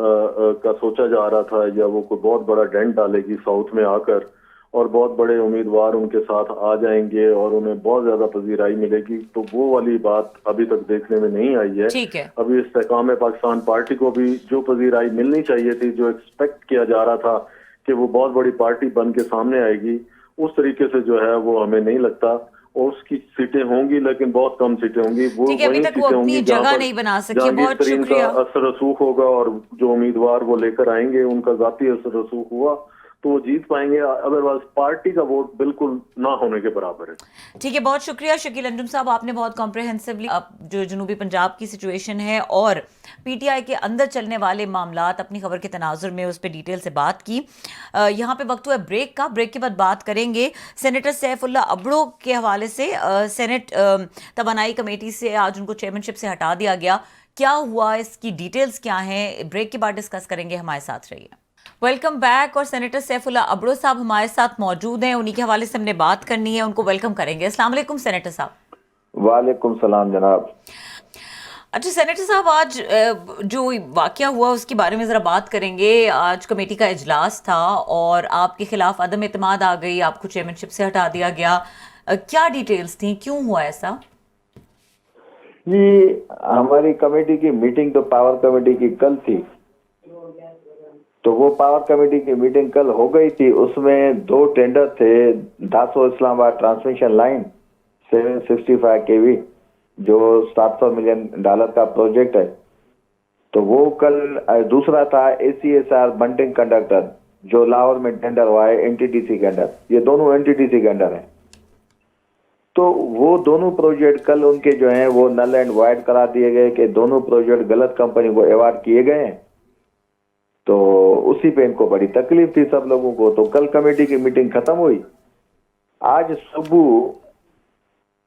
का सोचा जा रहा था, या वो कोई बहुत बड़ा डेंट डालेगी साउथ में आकर और बहुत बड़े उम्मीदवार उनके साथ आ जाएंगे और उन्हें बहुत ज्यादा पजीराई मिलेगी, तो वो वाली बात अभी तक देखने में नहीं आई है। ठीक है। अभी इस्तेकाम पाकिस्तान पार्टी को भी जो पजीराई मिलनी चाहिए थी, जो एक्सपेक्ट किया जा रहा था कि वो बहुत बड़ी पार्टी बन के सामने आएगी, उस तरीके से जो है वो हमें नहीं लगता। और उसकी सीटें होंगी लेकिन बहुत कम सीटें होंगी। वो ठीक है, अभी वही तक वो सीटें अपनी होंगी जगह नहीं बना सकी। जहांगीर बहुत तरीन का शुक्रिया। असर रसूख होगा और जो उम्मीदवार वो लेकर आएंगे उनका जाती असर रसूख हुआ तो वो जीत पाएंगे। अदरवाइज पार्टी का वोट बिल्कुल ना होने के बराबर है। ठीक है, बहुत शुक्रिया शकील अंजुम साहब, आपने बहुत कॉम्प्रिहेंसिवली जो जनूबी पंजाब की सिचुएशन है और पीटीआई के अंदर चलने वाले मामलात अपनी खबर के तनाजुर में उस पर डिटेल से बात की। यहाँ पे वक्त हुआ है ब्रेक का। ब्रेक के बाद बात करेंगे सेनेटर सैफुल्ला अबड़ो के हवाले से। सेनेट तवानाई कमेटी से आज उनको चेयरमैनशिप से हटा दिया गया। क्या हुआ, इसकी डिटेल्स क्या हैं, ब्रेक के बाद डिस्कस करेंगे। हमारे साथ रहिए। Welcome back. और सेनेटर सैफुल्ला अबड़ो साहब हमारे साथ मौजूद हैं, उन्हीं के हवाले से हमने बात करनी है, उनको वेलकम करेंगे। अस्सलाम वालेकुम सेनेटर साहब। वालेकुम सलाम जनाब। अच्छा सेनेटर साहब, आज जो वाकया हुआ उसके बारे में ज़रा बात करेंगे। आज कमेटी का इजलास था और आपके खिलाफ अदम एतमाद आ गई, आपको चेयरमैनशिप से हटा दिया गया। क्या डिटेल्स थी, क्यों हुआ ऐसा? जी, हमारी कमेटी की मीटिंग तो पावर कमेटी की कल थी, तो वो पावर कमेटी की मीटिंग कल हो गई थी। उसमें 2 टेंडर थे। दासो इस्लामाबाद ट्रांसमिशन लाइन 765 kV जो $700 मिलियन का प्रोजेक्ट है, तो वो कल। दूसरा था ACSR बंटिंग कंडक्टर जो लाहौर में टेंडर हुआ है, NTTC के अंडर। ये दोनों NTTC के अंडर है। तो वो दोनों प्रोजेक्ट कल उनके जो हैं वो नल एंड वाइड करा दिए गए कि दोनों प्रोजेक्ट गलत कंपनी को अवार्ड किए गए हैं। तो उसी पे इनको बड़ी तकलीफ थी सब लोगों को। तो कल कमेटी की मीटिंग खत्म हुई। आज सुबह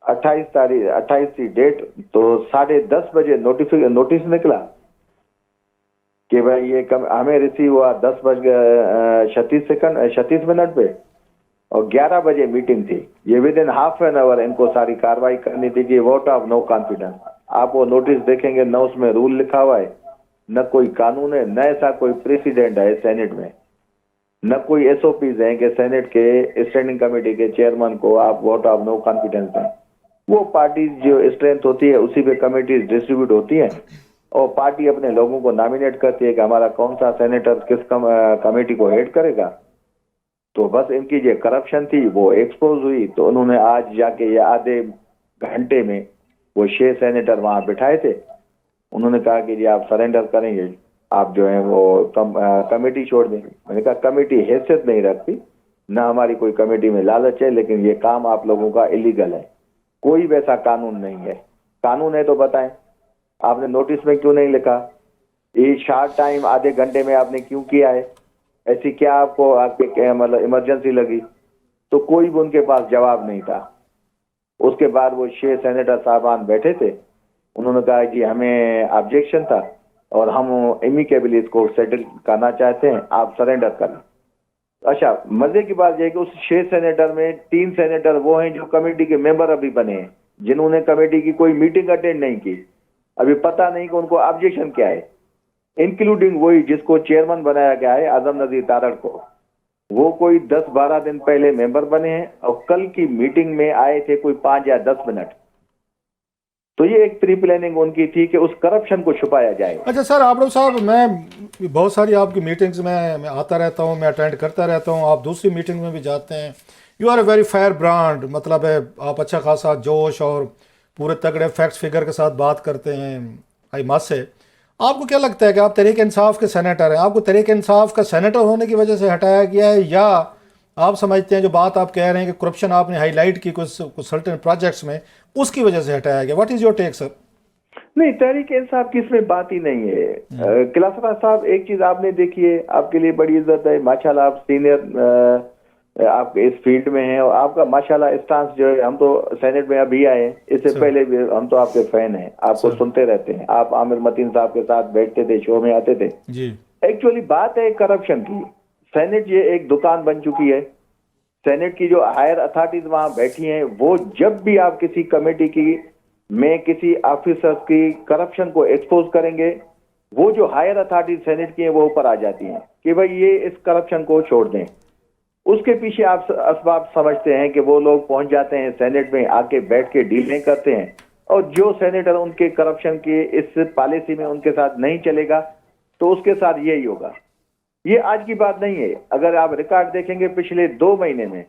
28 थी डेट, तो 10:30 बजे नोटिस निकला कि भाई ये हमें रिसीव हुआ 10:36 मिनट पे, और 11 बजे मीटिंग थी। ये with in half an hour इनको सारी कार्रवाई करनी थी कि वोट ऑफ नो कॉन्फिडेंस। आप वो नोटिस देखेंगे न उसमें रूल लिखा हुआ है, न कोई कानून है, न ऐसा कोई प्रेसिडेंट है सेनेट में, न कोई SOPs हैं कि सेनेट के स्टैंडिंग कमेटी के चेयरमैन को आप वोट ऑफ नो कॉन्फिडेंस दें। वो पार्टी जो स्ट्रेंथ होती है उसी पे कमेटीज डिस्ट्रीब्यूट होती हैं और पार्टी अपने लोगों को नॉमिनेट करती है कि हमारा कौन सा सेनेटर किस कमेटी को हेड करेगा। तो बस इनकी जो करप्शन थी वो एक्सपोज हुई। तो उन्होंने आज जाके ये आधे घंटे में वो 6 सेनेटर वहां बिठाए थे। उन्होंने कहा कि जी आप सरेंडर करेंगे, आप जो है वो कमेटी छोड़ देंगे। मैंने कहा कमेटी हैसियत नहीं रखती, ना हमारी कोई कमेटी में लालच है, लेकिन ये काम आप लोगों का इलीगल है। कोई वैसा कानून नहीं है। कानून है तो बताएं, आपने नोटिस में क्यों नहीं लिखा? ये शार्ट टाइम आधे घंटे में आपने क्यों किया है? ऐसी क्या आपको आपके मतलब इमरजेंसी लगी? तो कोई भी उनके पास जवाब नहीं था। उसके बाद वो 6 सेनेटर साहबान बैठे थे। उन्होंने कहा कि हमें ऑब्जेक्शन था और हम एमिकेबली इसको सेटल करना चाहते हैं, आप सरेंडर करें। अच्छा, मजे की बात यह है कि उस 6 सेनेटर में 3 सेनेटर वो हैं जो कमेटी के मेंबर अभी बने हैं, जिन्होंने कमेटी की कोई मीटिंग अटेंड नहीं की। अभी पता नहीं कि उनको ऑब्जेक्शन क्या है, इंक्लूडिंग वही जिसको चेयरमैन बनाया गया है आजम नजीर तारड़ को। वो कोई 10-12 दिन पहले मेंबर बने हैं और कल की मीटिंग में आए थे कोई 5 या 10 मिनट। तो ये एक प्री प्लानिंग उनकी थी कि उस करप्शन को छुपाया जाए। अच्छा सर आबड़ो साहब, मैं बहुत सारी आपकी मीटिंग्स में मैं आता रहता हूँ, मैं अटेंड करता रहता हूँ, आप दूसरी मीटिंग में भी जाते हैं। You are a very fair brand, मतलब है आप अच्छा खासा जोश और पूरे तगड़े फैक्ट्स फिगर के साथ बात करते हैं। आई मस्ट से, आपको क्या लगता है कि आप तहरीक इंसाफ के सेनेटर हैं, आपको तहरीक इंसाफ का सेनेटर होने की वजह से हटाया गया है, या आप समझते हैं जो बात आप कह रहे हैं कि करप्शन आपने हाईलाइट की कुछ सर्टेन प्रोजेक्ट्स में, उसकी वजह से हटाया गया? What is your take sir? नहीं, तहरीक इंसाफ की इसमें बात ही नहीं है। किलासरा साहब, एक चीज आपने देखी है, आपके लिए बड़ी इज्जत है, माशाल्लाह आप सीनियर आप इस फील्ड में हैं और आपका माशाल्लाह स्टांस जो है, हम तो सेनेट में अभी आए हैं, इससे पहले भी हम तो आपके फैन हैं, आपको सुनते रहते हैं। आप आमिर मतीन साहब के साथ बैठते थे, शो में आते थे जी। एक्चुअली बात है करप्शन की। सेनेट ये एक दुकान बन चुकी है। सेनेट की जो हायर अथॉरिटीज वहां बैठी हैं, वो जब भी आप किसी कमेटी की में किसी ऑफिसर्स की करप्शन को एक्सपोज करेंगे, वो जो हायर अथॉरिटीज सेनेट की है वो ऊपर आ जाती हैं कि भाई ये इस करप्शन को छोड़ दें। उसके पीछे आप असबाब समझते हैं कि वो लोग पहुंच जाते हैं सेनेट में, आके बैठ के डीलिंग करते हैं, और जो सेनेटर उनके करप्शन के इस पॉलिसी में उनके साथ नहीं चलेगा तो उसके साथ यही होगा। ये आज की बात नहीं है। अगर आप रिकॉर्ड देखेंगे पिछले 2 महीने में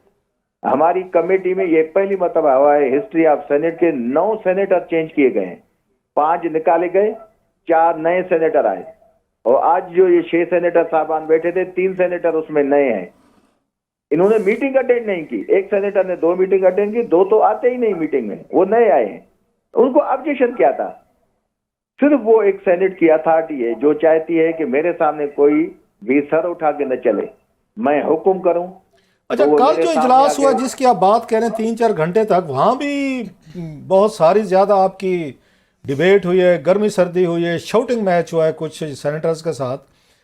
हमारी कमेटी में ये पहली मर्तबा हुआ है हिस्ट्री ऑफ सेनेट के 9 सेनेटर चेंज किए गए हैं, 5 निकाले गए, 4 नए सेनेटर आए, और आज जो ये 6 सेनेटर साहबान बैठे थे, 3 सेनेटर उसमें नए हैं। इन्होंने मीटिंग अटेंड नहीं की। एक सेनेटर ने 2 मीटिंग अटेंड की, 2 तो आते ही नहीं मीटिंग में, वो नए आए हैं। उनको ऑब्जेक्शन क्या था? सिर्फ वो एक सेनेट की अथॉरिटी है जो चाहती है कि मेरे सामने कोई भी सर उठा के न चले, मैं हुक्म करूं। अच्छा, तो कल जो इजलास हुआ जिसकी आप बात कह रहे हैं 3-4 घंटे तक, वहाँ भी बहुत सारी ज़्यादा आपकी डिबेट हुई है, गर्मी सर्दी हुई है, शाउटिंग मैच हुआ है कुछ सेनेटर्स के साथ।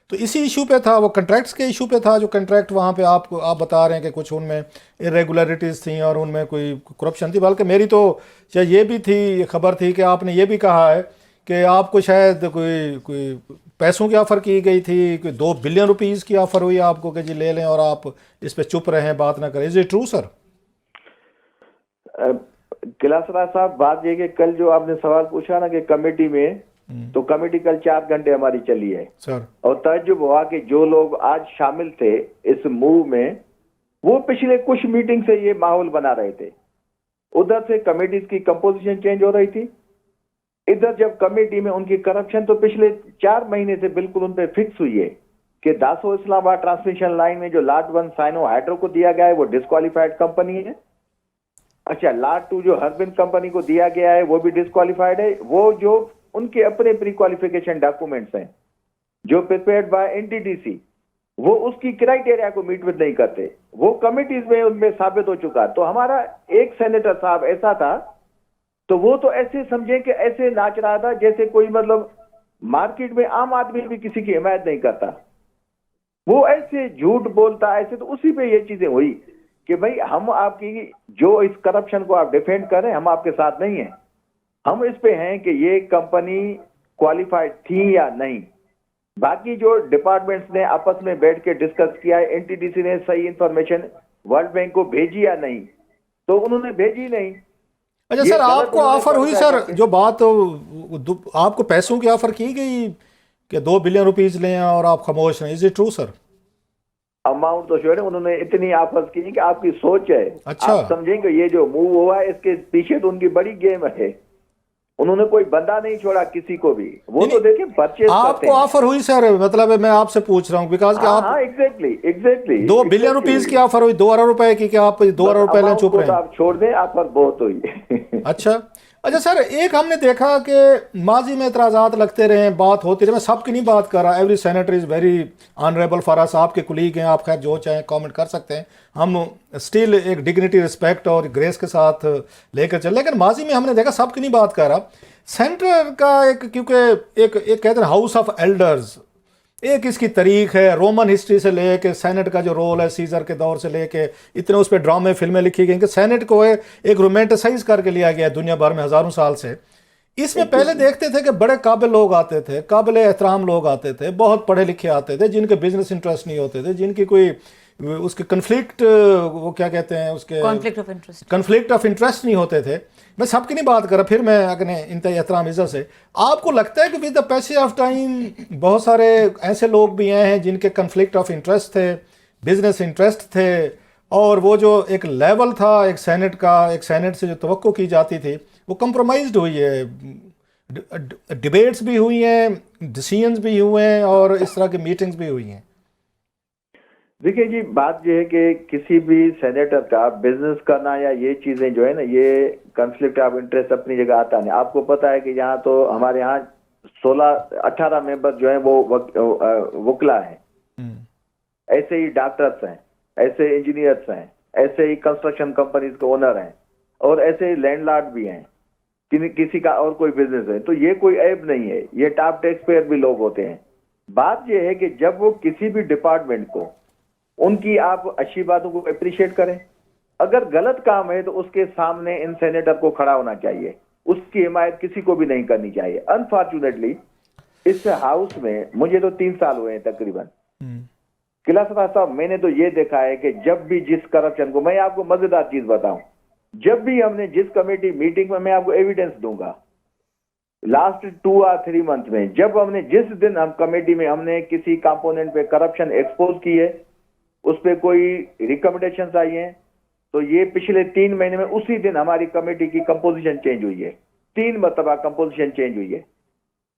तो इसी इशू पे था, वो कॉन्ट्रैक्ट्स के इशू पे था, जो कॉन्ट्रैक्ट वहाँ पे आप बता रहे हैं कि कुछ उनमें इरेगुलरिटीज़ थी और उनमें कोई करप्शन थी। बल्कि मेरी तो शायद ये भी थी, खबर थी कि आपने ये भी कहा है कि आपको शायद कोई पैसों की ऑफ़र की गई थी, कोई 2 बिलियन रुपीज़ की ऑफ़र हुई आपको कि जी ले लें और आप इस पे चुप रहें, बात ना करें। Is it true sir? Klasra साहब, बात ये कि कल जो आपने सवाल पूछा ना कि कमेटी में, तो कमेटी कल 4 घंटे हमारी चली है सर, और तजुब हुआ कि जो लोग आज शामिल थे इस मूव में, वो पिछले कुछ मीटिंग से ये माहौल बना रहे थे। उधर से कमेटीज की कंपोजिशन चेंज हो रही थी, इधर जब कमेटी में उनकी करप्शन तो पिछले 4 महीने से बिल्कुल उन पर फिक्स हुई है कि दासो इस्लामाबाद ट्रांसमिशन लाइन में जो लाट 1 साइनो हाइड्रो को दिया गया है वो डिस्क्वालिफाइड कंपनी है। अच्छा, लाट 2 जो हरबिन कंपनी को दिया गया है वो भी डिस्क्वालिफाइड है। वो जो उनके अपने प्री क्वालिफिकेशन डॉक्यूमेंट्स हैं जो प्रिपेयर्ड बाय एनटीडीसी, वो उसकी क्राइटेरिया को मीट विद नहीं करते, वो कमिटीज में उनमें साबित हो चुका। तो हमारा एक सेनेटर साहब ऐसा था, तो वो तो ऐसे समझे कि ऐसे नाच रहा था जैसे कोई मतलब मार्केट में आम आदमी भी किसी की हिमायत नहीं करता, वो ऐसे झूठ बोलता ऐसे। तो उसी पे ये चीजें हुई कि भाई हम आपकी जो इस करप्शन को आप डिफेंड कर रहे हैं, हम आपके साथ नहीं हैं, हम इस पे हैं कि ये कंपनी क्वालिफाइड थी या नहीं। बाकी जो डिपार्टमेंट्स ने आपस में बैठ के डिस्कस किया है, एनटीडीसी ने सही इंफॉर्मेशन वर्ल्ड बैंक को भेजी या नहीं, तो उन्होंने भेजी नहीं। अच्छा सर, आपको ऑफर हुई सर, जो बात आपको पैसों की ऑफर की गई कि 2 बिलियन रुपीज लें और आप खामोश हैं, is it true sir? Amount तो छोड़े, उन्होंने इतनी ऑफर्स की कि आपकी सोच है। अच्छा, आप समझेंगे ये जो मूव हुआ है इसके पीछे तो उनकी बड़ी गेम है। उन्होंने कोई बंदा नहीं छोड़ा किसी को भी, वो तो देखिए परचेज आपको ऑफर हुई सर, मतलब मैं आपसे पूछ रहा हूँ बिकॉज आप एग्जैक्टली 2 बिलियन रुपीज की ऑफर हुई, 2 अरब रुपए की, क्या आप 2 अरब रुपए लें चुप रहे? आप छोड़ दें, ऑफर बहुत हुई। अच्छा सर, एक हमने देखा कि माजी में इतराज़ात लगते रहे, बात होती रही, मैं सबकी नहीं बात कर रहा, every senator is very honourable for us, आपके कुलीग हैं, आप खैर जो चाहें कमेंट कर सकते हैं, हम स्टिल एक डिग्निटी, रिस्पेक्ट और ग्रेस के साथ लेकर चल। लेकिन माजी में हमने देखा, सबकी नहीं बात कर रहा, सेंटर का एक, क्योंकि एक कहते हैं हाउस ऑफ एल्डर्स, एक इसकी तारीख है, रोमन हिस्ट्री से लेके सेनेट का जो रोल है सीजर के दौर से लेके इतने उस पर ड्रामे फिल्में लिखी गई कि सेनेट को एक रोमांटिसाइज करके लिया गया दुनिया भर में हज़ारों साल से। इसमें पहले देखते थे कि बड़े काबिल लोग आते थे, काबिल एहतराम लोग आते थे, बहुत पढ़े लिखे आते थे, जिनके बिजनेस इंटरेस्ट नहीं होते थे, जिनकी कोई उसके कन्फ्लिक्ट, वो क्या कहते हैं उसके, कन्फ्लिक्ट ऑफ इंटरेस्ट नहीं होते थे। मैं सबकी नहीं बात कर रहा, फिर मैं अगने इंतहा एहतराम इज़्ज़त से, आपको लगता है कि with the passage of time बहुत सारे ऐसे लोग भी हैं जिनके कन्फ्लिक्ट ऑफ इंटरेस्ट थे, बिजनेस इंटरेस्ट थे, और वो जो एक लेवल था एक सेनेट का, एक सेनेट से जो तवक्को की जाती थी वो कंप्रोमाइज्ड हुई है, डिबेट्स भी हुई हैं, डिसीजंस भी हुए हैं और इस तरह की मीटिंग्स भी हुई हैं। देखिए जी, बात ये है कि किसी भी सेनेटर का बिजनेस करना या ये चीजें जो है ना, ये कॉन्फ्लिक्ट ऑफ इंटरेस्ट अपनी जगह आता नहीं। आपको पता है कि यहाँ तो हमारे यहाँ 18 मेंबर जो है वो वकला हैं, ऐसे ही डॉक्टर्स हैं, ऐसे इंजीनियर्स हैं, ऐसे ही कंस्ट्रक्शन कंपनीज के ओनर हैं, और ऐसे लैंडलॉर्ड भी हैं, किसी का और कोई बिजनेस है, तो ये कोई ऐब नहीं है, ये टॉप टैक्स पेयर भी लोग होते हैं। बात ये है कि जब वो किसी भी डिपार्टमेंट को उनकी आप अच्छी बातों को अप्रिशिएट करें, अगर गलत काम है तो उसके सामने इन सेनेटर को खड़ा होना चाहिए, उसकी हिमायत किसी को भी नहीं करनी चाहिए। अनफॉर्चुनेटली इस हाउस में मुझे तो 3 साल हुए हैं तकरीबन। किलासरा साहब, मैंने तो ये देखा है कि जब भी जिस करप्शन को, मैं आपको मजेदार चीज बताऊं, जब भी हमने जिस कमेटी मीटिंग में, मैं आपको एविडेंस दूंगा, लास्ट 2 और 3 मंथ में, जब हमने जिस दिन हम कमेटी में हमने किसी कंपोनेंट पे करप्शन एक्सपोज की है, उस पे कोई रिकमेंडेशंस आई हैं, तो ये पिछले 3 महीने में उसी दिन हमारी कमेटी की कंपोजिशन चेंज हुई है। 3 मरतबा कंपोजिशन चेंज हुई है।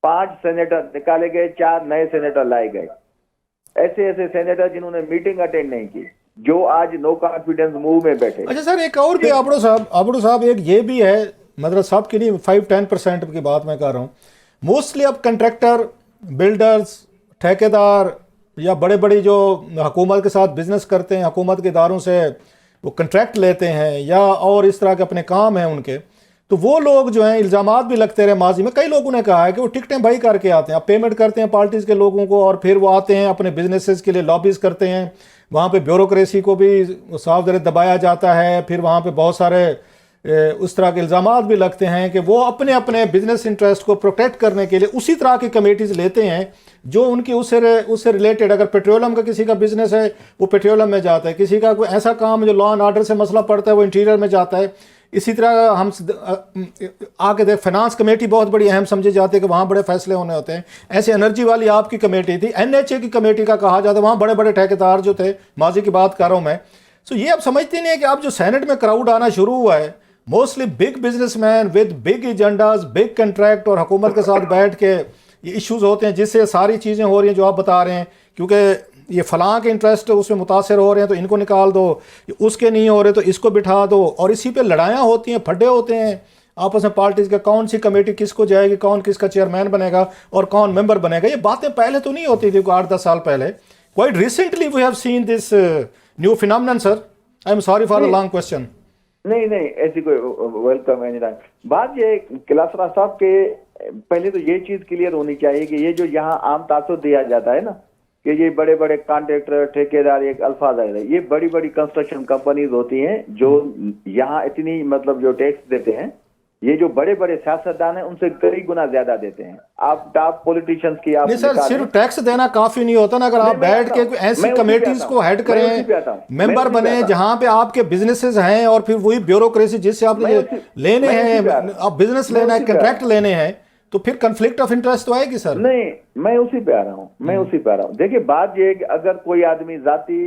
5 सेनेटर निकाले गए, 4 नए सेनेटर लाए गए। ऐसे ऐसे सेनेटर जिन्होंने मीटिंग अटेंड नहीं की, जो आज नो कॉन्फिडेंस मूव में बैठे। अच्छा सर, एक और भी आबड़ो साहब एक ये भी है, मतलब सब के लिए 5-10% की बात मैं कर रहा हूँ। मोस्टली अब कंट्रैक्टर, बिल्डर्स, ठेकेदार या बड़े बड़ी जो हुकूमत के साथ बिजनेस करते हैं, हुकूमत के इदारों से वो कंट्रैक्ट लेते हैं या और इस तरह के अपने काम हैं उनके, तो वो लोग जो हैं, इल्ज़ामात भी लगते रहे माजी में, कई लोगों ने कहा है कि वो टिकटें भाई करके आते हैं, अब पेमेंट करते हैं पार्टीज़ के लोगों को, और फिर वो आते हैं अपने बिजनेसेस के लिए लॉबीज करते हैं, वहाँ पे ब्यूरोक्रेसी को भी साफ ज़रा दबाया जाता है, फिर वहाँ पे बहुत सारे उस तरह के इल्ज़ामात भी लगते हैं कि वो अपने अपने बिजनेस इंटरेस्ट को प्रोटेक्ट करने के लिए उसी तरह की कमेटीज़ लेते हैं जो उनकी उससे रिलेटेड, अगर पेट्रोलियम का किसी का बिजनेस है वो पेट्रोलियम में जाता है, किसी का कोई ऐसा काम जो लॉ एंड ऑर्डर से मसला पड़ता है वो इंटीरियर में जाता है। इसी तरह हम आगे देख, फाइनेंस कमेटी बहुत बड़ी अहम समझी जाती है कि वहाँ बड़े फैसले होने होते हैं। ऐसे एनर्जी वाली आपकी कमेटी थी, NHA की कमेटी का कहा जाता है, वहाँ बड़े बड़े ठेकेदार जो थे, माजी की बात कर रहा हूँ मैं। सो ये अब समझते नहीं है कि अब जो सेनेट में क्राउड आना शुरू हुआ है, mostly big businessman with big agendas, big contract, और हुकूमत के साथ बैठ के ये इश्यूज होते हैं जिससे सारी चीज़ें हो रही हैं जो आप बता रहे हैं, क्योंकि ये फलां के इंटरेस्ट उसमें मुतासर हो रहे हैं तो इनको निकाल दो, उसके नहीं हो रहे तो इसको बिठा दो, और इसी पे लड़ाइयाँ होती हैं, फड्डे होते हैं आपस में पार्टीज़ के, कौन सी कमेटी किसको जाएगी, कौन किसका चेयरमैन बनेगा और कौन मेंबर बनेगा। ये बातें पहले तो नहीं होती थी, 8-10 साल पहले। Quite recently we have seen this new phenomenon. Sir, I am sorry for a long question. नहीं, ऐसी कोई वेलकम एनी टाइम। बात ये किलासरा साहब के, पहले तो ये चीज क्लियर होनी चाहिए कि ये जो यहाँ आम तासुर दिया जाता है ना, कि ये बड़े बड़े कॉन्ट्रैक्टर, ठेकेदार, एक अल्फाज है, ये बड़ी बड़ी कंस्ट्रक्शन कंपनीज होती हैं जो यहाँ इतनी मतलब जो टैक्स देते हैं, ये जो बड़े बड़े सियासतदान हैं उनसे कई गुना ज्यादा देते हैं। आप टॉप पॉलिटिशियंस की आप नहीं सर, सिर्फ टैक्स देना काफी नहीं होता ना, अगर आप बैठ के ऐसी कमेटीज को हेड करें, मेंबर बने जहां पे आपके बिजनेसेस हैं, और फिर वही ब्यूरोक्रेसी जिससे आपने लेने हैं, आप बिजनेस लेना है, कंट्रैक्ट लेने हैं, तो फिर कंफ्लिक्ट ऑफ इंटरेस्ट तो आएगी सर। नहीं, मैं उसी पे आ रहा हूँ, देखिए बात ये है कि अगर कोई आदमी जाती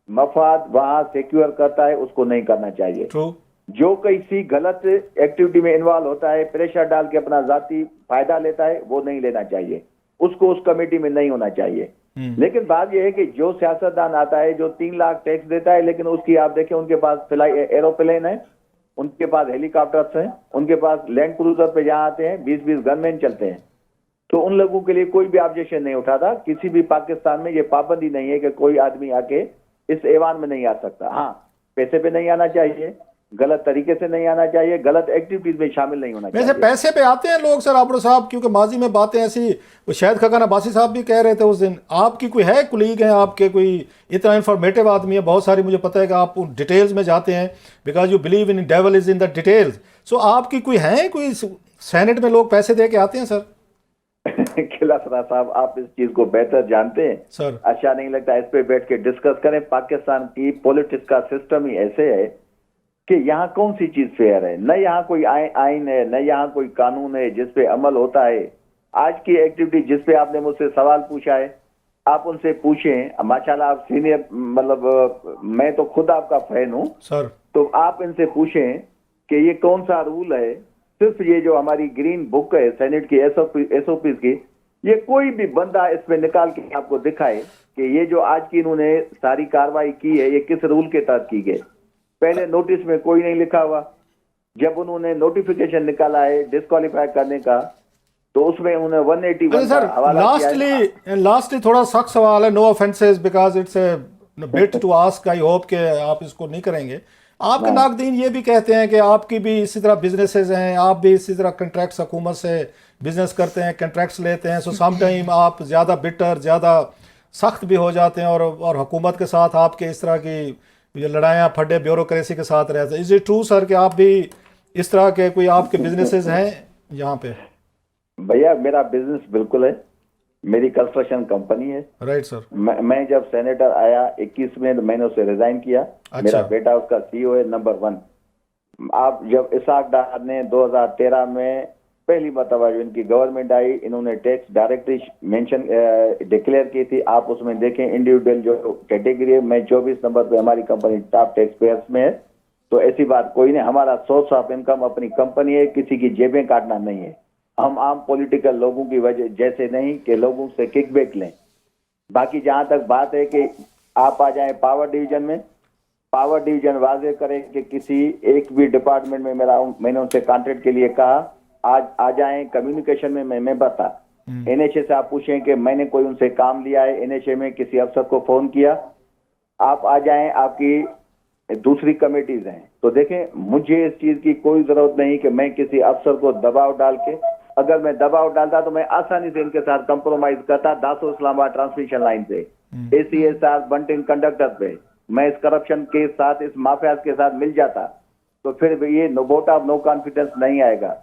मफाद वहां सिक्योर करता है, उसको नहीं करना चाहिए। ट्रू। जो किसी गलत एक्टिविटी में इन्वॉल्व होता है, प्रेशर डाल के अपना जाती फायदा लेता है, वो नहीं लेना चाहिए, उसको उस कमेटी में नहीं होना चाहिए। लेकिन बात यह है कि जो सियासतदान आता है जो 3 लाख टैक्स देता है, लेकिन उसकी आप देखें उनके पास एरोप्लेन है, उनके पास हेलीकॉप्टर्स हैं, उनके पास लैंड क्रूजर पे जहाँ आते हैं 20-20 गनमैन चलते हैं, तो उन लोगों के लिए कोई भी ऑब्जेक्शन नहीं उठाता। किसी भी पाकिस्तान में ये पाबंदी नहीं है कि कोई आदमी आके इस ऐवान में नहीं आ सकता। हाँ, पैसे पे नहीं आना चाहिए, गलत तरीके से नहीं आना चाहिए, गलत एक्टिविटीज में शामिल नहीं होना चाहिए। वैसे पैसे पे आते हैं लोग सर आबड़ो साहब, क्योंकि माजी में बातें ऐसी, वो शायद खकान अब्बासी साहब भी कह रहे थे उस दिन, आपकी कोई है कुलीग है आपके, कोई इतना इन्फॉर्मेटिव आदमी है, बहुत सारी मुझे पता है कि आप डिटेल्स में जाते हैं, because you believe in devil is in the details. So आपकी कोई है, कोई सेनेट में लोग पैसे दे के आते हैं सर? खिलासरा साहब, आप इस चीज को बेहतर जानते हैं सर। अच्छा नहीं लगता इस पे बैठ के डिस्कस करें। पाकिस्तान की पॉलिटिक्स का सिस्टम ही ऐसे है कि यहाँ कौन सी चीज फेयर है, न यहाँ कोई आइन है, न यहाँ कोई कानून है जिस पे अमल होता है। आज की एक्टिविटी जिस पे आपने मुझसे सवाल पूछा है, आप उनसे पूछें, माशाल्लाह आप सीनियर, मतलब मैं तो खुद आपका फैन हूँ सर, तो आप इनसे पूछें कि ये कौन सा रूल है। सिर्फ ये जो हमारी ग्रीन बुक है सेनेट की SOPs की, ये कोई भी बंदा इसमें निकाल के आपको दिखाए कि ये जो आज की इन्होंने सारी कार्रवाई की है ये किस रूल के तहत की गई। पहले नोटिस में कोई नहीं लिखा हुआ, जब उन्होंने नोटिफिकेशन निकाला है डिस्क्वालीफाई करने का तो उसमें उन्होंने 181 सर, लास्टली थोड़ा सख्त सवाल है, no offences because it's bit to ask, I hope कि आप इसको नहीं करेंगे। आपके नाकदीन ये भी कहते हैं कि आपकी भी इसी तरह बिजनेसेस हैं, आप भी इसी तरह कॉन्ट्रैक्ट्स हुकूमत से बिजनेस करते हैं, कॉन्ट्रैक्ट्स लेते हैं, सो सम टाइम आप ज़्यादा बिटर, ज़्यादा सख्त भी हो जाते हैं और हुकूमत के साथ आपके इस तरह की ये लड़ाइयाँ फड्डे ब्यूरोक्रेसी के साथ रहते हैं। इज इट ट्रू सर कि आप भी इस तरह के कोई आपके बिजनेसेस हैं यहाँ पे? भैया मेरा बिजनेस बिल्कुल है, मेरी कंस्ट्रक्शन कंपनी है। Right sir. मैं जब सेनेटर आया 21 में, मैंने उसे रिजाइन किया। मेरा बेटा उसका सीईओ है नंबर 1। आप जब इसाक डार ने 2013 में पहली मरतबा जो इनकी गवर्नमेंट आई, इन्होंने टैक्स डायरेक्टरी मेंशन डिक्लेयर की थी। आप उसमें देखें इंडिविजुअल जो कैटेगरी है, मैं 24 नंबर पे, हमारी कंपनी टॉप टैक्स पेयर्स में है। तो ऐसी बात कोई नहीं, हमारा सोर्स ऑफ इनकम अपनी कंपनी है, किसी की जेबें काटना नहीं है। हम आम पॉलिटिकल लोगों की वजह जैसे नहीं कि लोगों से किकबैक लें। बाकी जहां तक बात है कि आप आ जाएं पावर डिवीजन में, पावर डिवीजन वाजे करे कि किसी एक भी डिपार्टमेंट में मैंने उनसे कॉन्ट्रैक्ट के लिए कहा, आज आ जाएं कम्युनिकेशन में। मैं मेंबर था एनएचए से, आप पूछें कि मैंने कोई उनसे काम लिया है एनएचए में, किसी अफसर को फोन किया। आप आ जाएं, आपकी दूसरी कमेटीज हैं। तो देखें, मुझे इस चीज की कोई जरूरत नहीं कि मैं किसी अफसर को दबाव डाल के, अगर मैं दबाव डालता तो मैं आसानी से इनके साथ कंप्रोमाइज करता। दासो इस्लामाबाद ट्रांसमिशन लाइन पे, ACSR बंटिंग कंडक्टर पे, मैं इस करप्शन के साथ, इस माफिया के साथ मिल जाता, तो फिर ये वोट ऑफ नो कॉन्फिडेंस नहीं आएगा।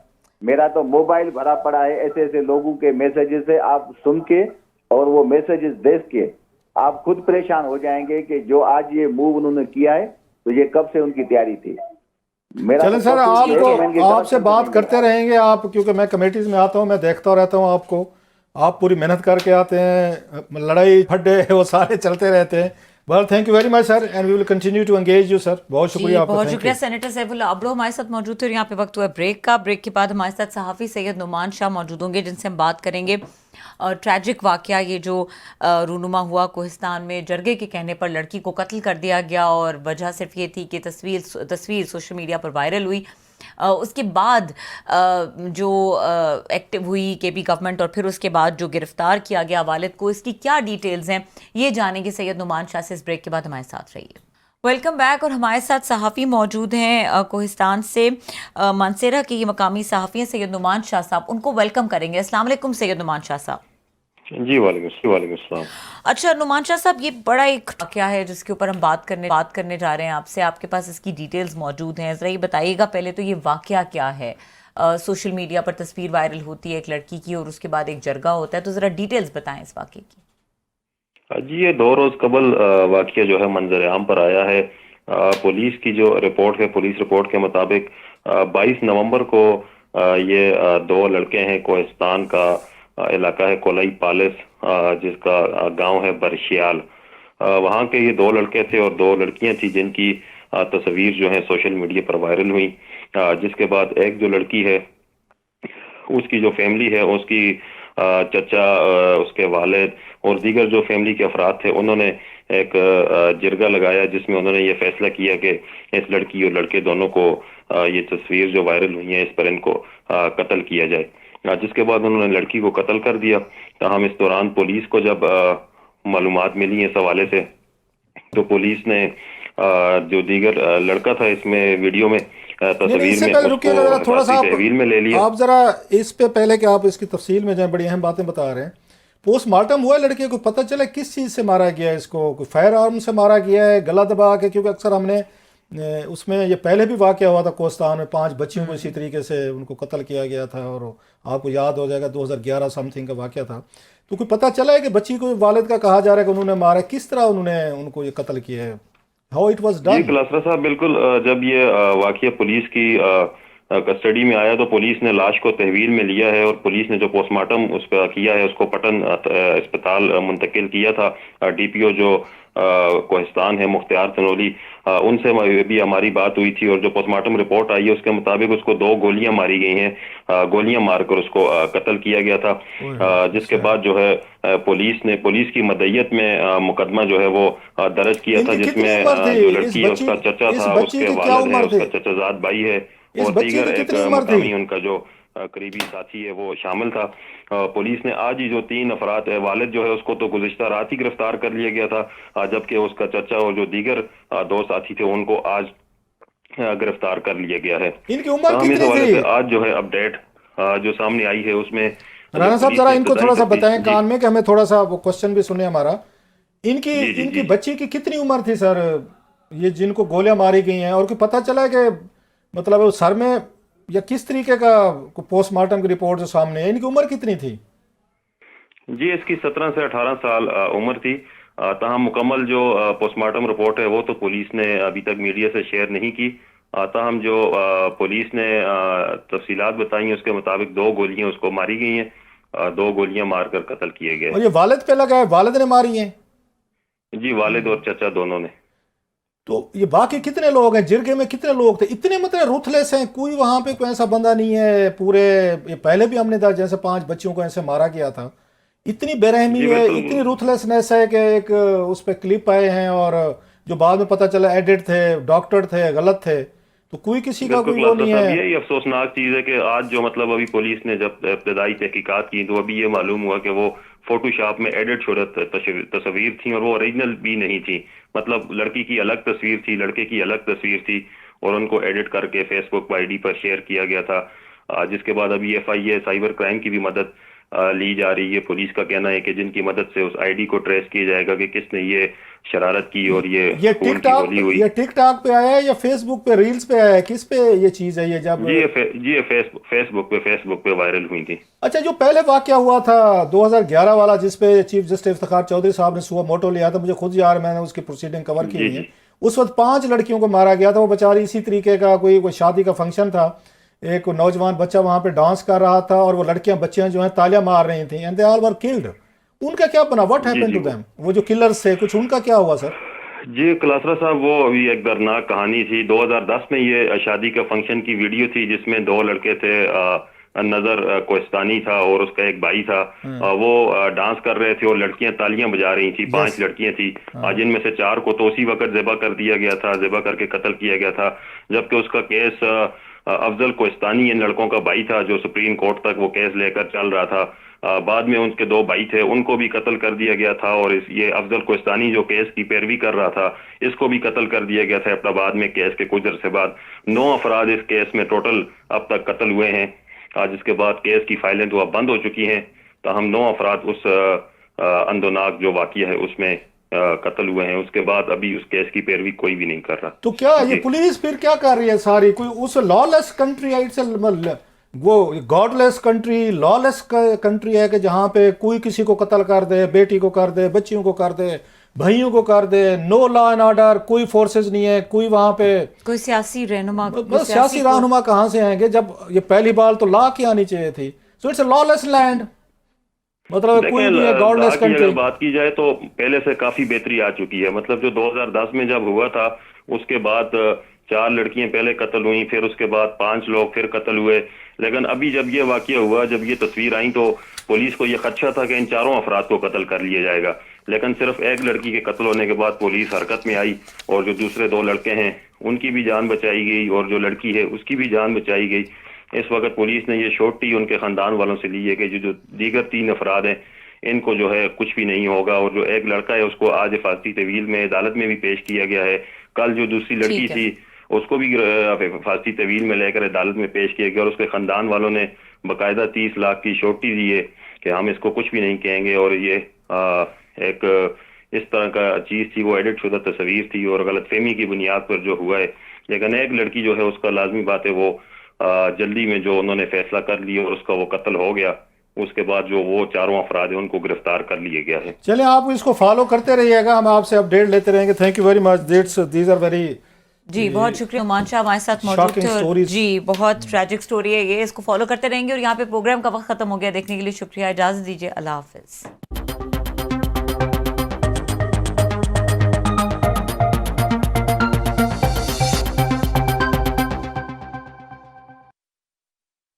मेरा तो मोबाइल भरा पड़ा है ऐसे ऐसे लोगों के मैसेजेस से, आप सुन के और वो मैसेजेस देख के आप खुद परेशान हो जाएंगे कि जो आज ये मूव उन्होंने किया है, तो ये कब से उनकी तैयारी थी। चलें सर, आपको आपसे बात करते रहेंगे आप, क्योंकि मैं कमेटीज में आता हूँ, मैं देखता रहता हूँ आपको, आप पूरी मेहनत करके आते हैं, लड़ाई फड्डे वो सारे चलते रहते हैं। Well, thank you very much sir, and we will continue to engage you sir. बहुत शुक्रिया आपका। बहुत शुक्रिया। सेनेटर सैफुल्लाह अब्रो हमारे साथ मौजूद थे और यहाँ पे वक्त हुआ ब्रेक का। ब्रेक के बाद हमारे साथ सहाफ़ी सैयद नुमान शाह मौजूद होंगे, जिनसे हम बात करेंगे ट्रैजिक वाकया, ये जो रूनुमा हुआ कोहिस्तान में, जरगे के कहने पर लड़की को कत्ल कर दिया गया और वजह सिर्फ ये थी कि तस्वीर सोशल मीडिया पर वायरल हुई। उसके बाद जो एक्टिव हुई केपी गवर्नमेंट और फिर उसके बाद जो गिरफ्तार किया गया वालिद को, इसकी क्या डिटेल्स हैं ये जानेंगे सैयद नुमान शाह से। इस ब्रेक के बाद हमारे साथ रहिए। Welcome back. और हमारे साथ सहाफ़ी मौजूद हैं कोहिस्तान से, मानसेरा के ये मकामी सहाफ़ी हैं सैयद नुमान शाह साहब, उनको वेलकम करेंगे। अस्सलाम वालेकुम सैयद नुमान शाह साहब। जी वालेकुम सलाम। अच्छा नुमान शाह साहब, ये बड़ा एक क्या है जिसके ऊपर हम बात करने जा रहे हैं आपसे, आपके पास इसकी डिटेल्स मौजूद हैं, ज़रा ये बताइएगा पहले तो ये वाकया क्या है। सोशल मीडिया पर तस्वीर वायरल होती है एक लड़की की और उसके बाद एक जरगा होता है, तो ज़रा डिटेल्स बताएं इस वाकये की। जी, ये 2 रोज कबल वाकया जो है मंजर आम पर आया है। पुलिस की जो रिपोर्ट है, पुलिस रिपोर्ट के मुताबिक 22 नवंबर को ये 2 लड़के हैं, कोहिस्तान का इलाका है कोलाई पालिस, जिसका गांव है बरशियाल, वहां के ये 2 लड़के थे और 2 लड़कियां थी जिनकी तस्वीर जो है सोशल मीडिया पर वायरल हुई। जिसके बाद एक जो लड़की है उसकी जो फैमिली है, उसकी चचा, उसके वालिद और दीगर जो फैमिली के अफराद थे, उन्होंने एक जिरगा लगाया जिसमें उन्होंने ये फैसला किया कि इस लड़की और लड़के दोनों को ये तस्वीर जो वायरल हुई है इस पर इनको कत्ल किया जाए। जिसके बाद उन्होंने लड़की को कत्ल कर दिया। तो हम इस दौरान पुलिस को जब मालूमात मिली इस हवाले से, तो पुलिस ने जो दीगर लड़का था इसमें वीडियो में तस्वीर में रुकिएगा थोड़ा सा, तहवील में ले लिया। आप जरा इस पे पहले कि आप इसकी तफसील में जाए, बड़ी अहम बातें बता रहे हैं। पोस्टमार्टम हुआ लड़के को, पता चला किस चीज़ से मारा गया है इसको? कोई फायर आर्म से मारा गया है, गला दबा के? क्योंकि अक्सर हमने उसमें ये पहले भी वाकया हुआ था कोहिस्तान में, 5 बच्चियों को इसी तरीके से उनको कत्ल किया गया था, और आपको याद हो जाएगा 2011 समथिंग का वाकया था। तो कोई पता चला है कि बच्ची को वालिद का कहा जा रहा है कि उन्होंने मारा, किस तरह उन्होंने उनको ये कत्ल किया है? How it was done? जी कलासरा साहब, बिल्कुल, जब ये वाकया पुलिस की कस्टडी में आया तो पुलिस ने लाश को तहवील में लिया है और पुलिस ने जो पोस्टमार्टम उस पर किया है उसको पटन अस्पताल मुंतकिल किया था। DPO जो कोहिस्तान है मुख्तियार तनोली, उनसे भी हमारी बात हुई थी और जो पोस्टमार्टम रिपोर्ट आई है उसके मुताबिक उसको 2 गोलियां मारी गई हैं, गोलियां मारकर उसको कत्ल किया गया था। जिसके बाद जो है पुलिस की मदयत में मुकदमा जो है वो दर्ज किया था, जिसमें जो लड़की है उसका चचा था, उसके वालिद है, उसका चचाजाद भाई है और दीगर एक मकामी उनका जो करीबी साथी है वो शामिल था। पुलिस ने आज ही जो 3 अफराद है, वालिद जो है उसको तो गुज़िश्ता रात ही गिरफ्तार कर लिया गया था, जबकि उसका चचा और जो दीगर 2 साथी थे उनको आज गिरफ्तार कर लिया गया है। इनकी उम्र हम इस कितनी हवाले थी? से आज जो है अपडेट जो सामने आई है उसमें राना साहब जरा इनको थोड़ा सा बताएं जी, कान में कि हमें थोड़ा सा वो क्वेश्चन भी सुने हमारा। इनकी जी, जी, इनकी जी। बच्ची की कितनी उम्र थी सर, ये जिनको गोलियां मारी गई हैं? और कोई पता चला है कि मतलब वो सर में या किस तरीके का पोस्टमार्टम की रिपोर्ट जो सामने है, इनकी उम्र कितनी थी? जी, इसकी 17 से 18 साल उम्र थी। ताहम मुकम्मल जो पोस्टमार्टम रिपोर्ट है वो तो पुलिस ने अभी तक मीडिया से शेयर नहीं की। ताहम जो पुलिस ने तफसीलात बताई हैं उसके मुताबिक 2 गोलियां उसको मारी गई हैं, 2 गोलियां मारकर कत्ल किए गए। और ये वालिद पे लगा है, वालिद ने मारी है? जी, वालिद और चचा दोनों ने। तो ये बाकी कितने लोग हैं, जिरगे में कितने लोग थे? इतने मतलब रूथलेस हैं, कोई वहां पे कोई ऐसा बंदा नहीं है पूरे, ये पहले भी हमने देखा जैसे 5 बच्चियों को ऐसे मारा गया था। इतनी बेरहमी जी, है, बिल्कुल। इतनी रूथलेसनेस है कि एक उस पर क्लिप आए हैं और जो बाद में पता चला एडिट थे, डॉक्टर थे, गलत थे, तो कोई किसी का बिल्कुल कोई वो क्लास नहीं साहब, है। यही अफसोसनाक चीज़ है कि आज जो मतलब अभी पुलिस ने जब इब्तदाई तहकीकात की तो अभी ये मालूम हुआ कि वो फोटोशॉप में एडिट शुदा तस्वीर थी और वो ओरिजिनल भी नहीं थी। मतलब लड़की की अलग तस्वीर थी, लड़के की अलग तस्वीर थी और उनको एडिट करके फेसबुक आईडी पर शेयर किया गया था। जिसके बाद अभी FIA साइबर क्राइम की भी मदद ली जा रही है। पुलिस का कहना है कि जिनकी मदद से उस आईडी को ट्रेस किया जाएगा कि किसने ये शरारत की और ये खून की होली हुई। ये टिकटॉक पे आया है या फेसबुक पे, रील्स पे आया है, किस पे ये चीज है? ये जब जी, ये फेसबुक पे वायरल हुई थी। अच्छा, जो पहले वाकया हुआ था 2011 वाला जिसपे चीफ जस्टिस इफ्तिखार चौधरी साहब ने सुबह मोटो लिया था, मुझे खुद याद, मैंने उसकी प्रोसीडिंग कवर की जी, हुई है। जी। उस वक्त 5 लड़कियों को मारा गया था। वो बेचारी इसी तरीके का कोई शादी का फंक्शन था, एक नौजवान बच्चा वहां पे डांस कर रहा था और वो बच्चियां जो हैं तालियां मार रही थी, and they all were killed. उनका क्या बना, व्हाट हैपेंड टू देम? वो जो किलर्स थे कुछ उनका क्या हुआ सर? जी कलासरा साहब, वो अभी एक दर्दनाक कहानी थी। 2010 में ये शादी का फंक्शन की वीडियो थी जिसमें 2 लड़के थे, नजर कोस्तानी था और उसका एक भाई था। वो डांस कर रहे थे और लड़कियां तालियां बजा रही थी। 5 लड़कियां थी, जिनमें से 4 को तो उसी वक्त ज़िबा कर दिया गया था, ज़िबा करके कत्ल किया गया था। जबकि उसका केस अफजल कोस्तानी इन लड़कों का भाई था जो सुप्रीम कोर्ट तक वो केस लेकर चल रहा था। बाद में उनके 2 भाई थे, उनको भी कत्ल कर दिया गया था और ये अफजल कोस्तानी जो केस की पैरवी कर रहा था इसको भी कत्ल कर दिया गया था एबटाबाद में केस के कुछ अरसे बाद। 9 अफराद इस केस में टोटल अब तक कत्ल हुए हैं। जिसके बाद केस की फाइलें तो अब बंद हो चुकी हैं, तो हम 9 अफराद उस अंदोनाक जो वाक़या है उसमें कत्ल हुए हैं। उसके बाद अभी उस केस की पैरवी कोई भी नहीं कर रहा। तो क्या ये पुलिस फिर क्या कर रही है सारी? कोई उस लॉलेस कंट्री से वो गॉडलेस कंट्री, लॉलेस कंट्री है कि जहाँ पे कोई किसी को कत्ल कर दे, बेटी को कर दे, बच्चियों को कर दे, भाइयों को कर दे, नो लॉ एंड ऑर्डर, कोई फोर्सेस नहीं है, कोई वहाँ पे कोई सियासी रहनुमा, बस सियासी रहनुमा कहाँ से आएंगे जब ये पहली बार तो लॉ की आनी चाहिए थी। So it's a lawless land, मतलब कोई भी है गॉडलेस कंट्री। अगर बात की जाए तो पहले से काफी बेहतरी आ चुकी है। मतलब जो 2010 में जब हुआ था उसके बाद 4 लड़कियां पहले कत्ल हुई, फिर उसके बाद 5 लोग फिर कत्ल हुए। लेकिन अभी जब ये वाकया हुआ, जब ये तस्वीर आई तो पुलिस को ये खदशा था कि इन 4 अफराद को कत्ल कर लिया जाएगा। लेकिन सिर्फ एक लड़की के कत्ल होने के बाद पुलिस हरकत में आई और जो दूसरे 2 लड़के हैं उनकी भी जान बचाई गई और जो लड़की है उसकी भी जान बचाई गई। इस वक्त पुलिस ने ये शोटी उनके खानदान वालों से ली है कि जो दीगर 3 अफराद हैं इनको जो है कुछ भी नहीं होगा। और जो एक लड़का है उसको आज हिफाजती तवील में अदालत में भी पेश किया गया है। कल जो दूसरी लड़की थी उसको भी हिफाजती तवील में लेकर अदालत में पेश किया गया और उसके खानदान वालों ने बाकायदा 30 लाख की शोटी दी है कि हम इसको कुछ भी नहीं कहेंगे। और ये एक इस तरह का चीज थी, वो एडिट शुदा तस्वीर थी और गलतफहमी की बुनियाद पर जो हुआ है। लेकिन एक लड़की जो है उसका लाजमी बात है वो जल्दी में जो उन्होंने फैसला कर लिया और उसका वो कत्ल हो गया। उसके बाद जो वो 4 अफराद है उनको गिरफ्तार कर लिया गया है। चलिए आप इसको फॉलो करते रहिएगा, हम आपसे अपडेट लेते रहेंगे। Thank you very much, these are very जी, बहुत शुक्रिया उमान शाह हमारे साथ मौजूद थे। जी, बहुत ट्रैजिक स्टोरी है ये, इसको फॉलो करते रहेंगे। और यहाँ पे प्रोग्राम का वक्त खत्म हो गया, देखने के लिए शुक्रिया, इजाजत दीजिए, अल्लाह हाफिज।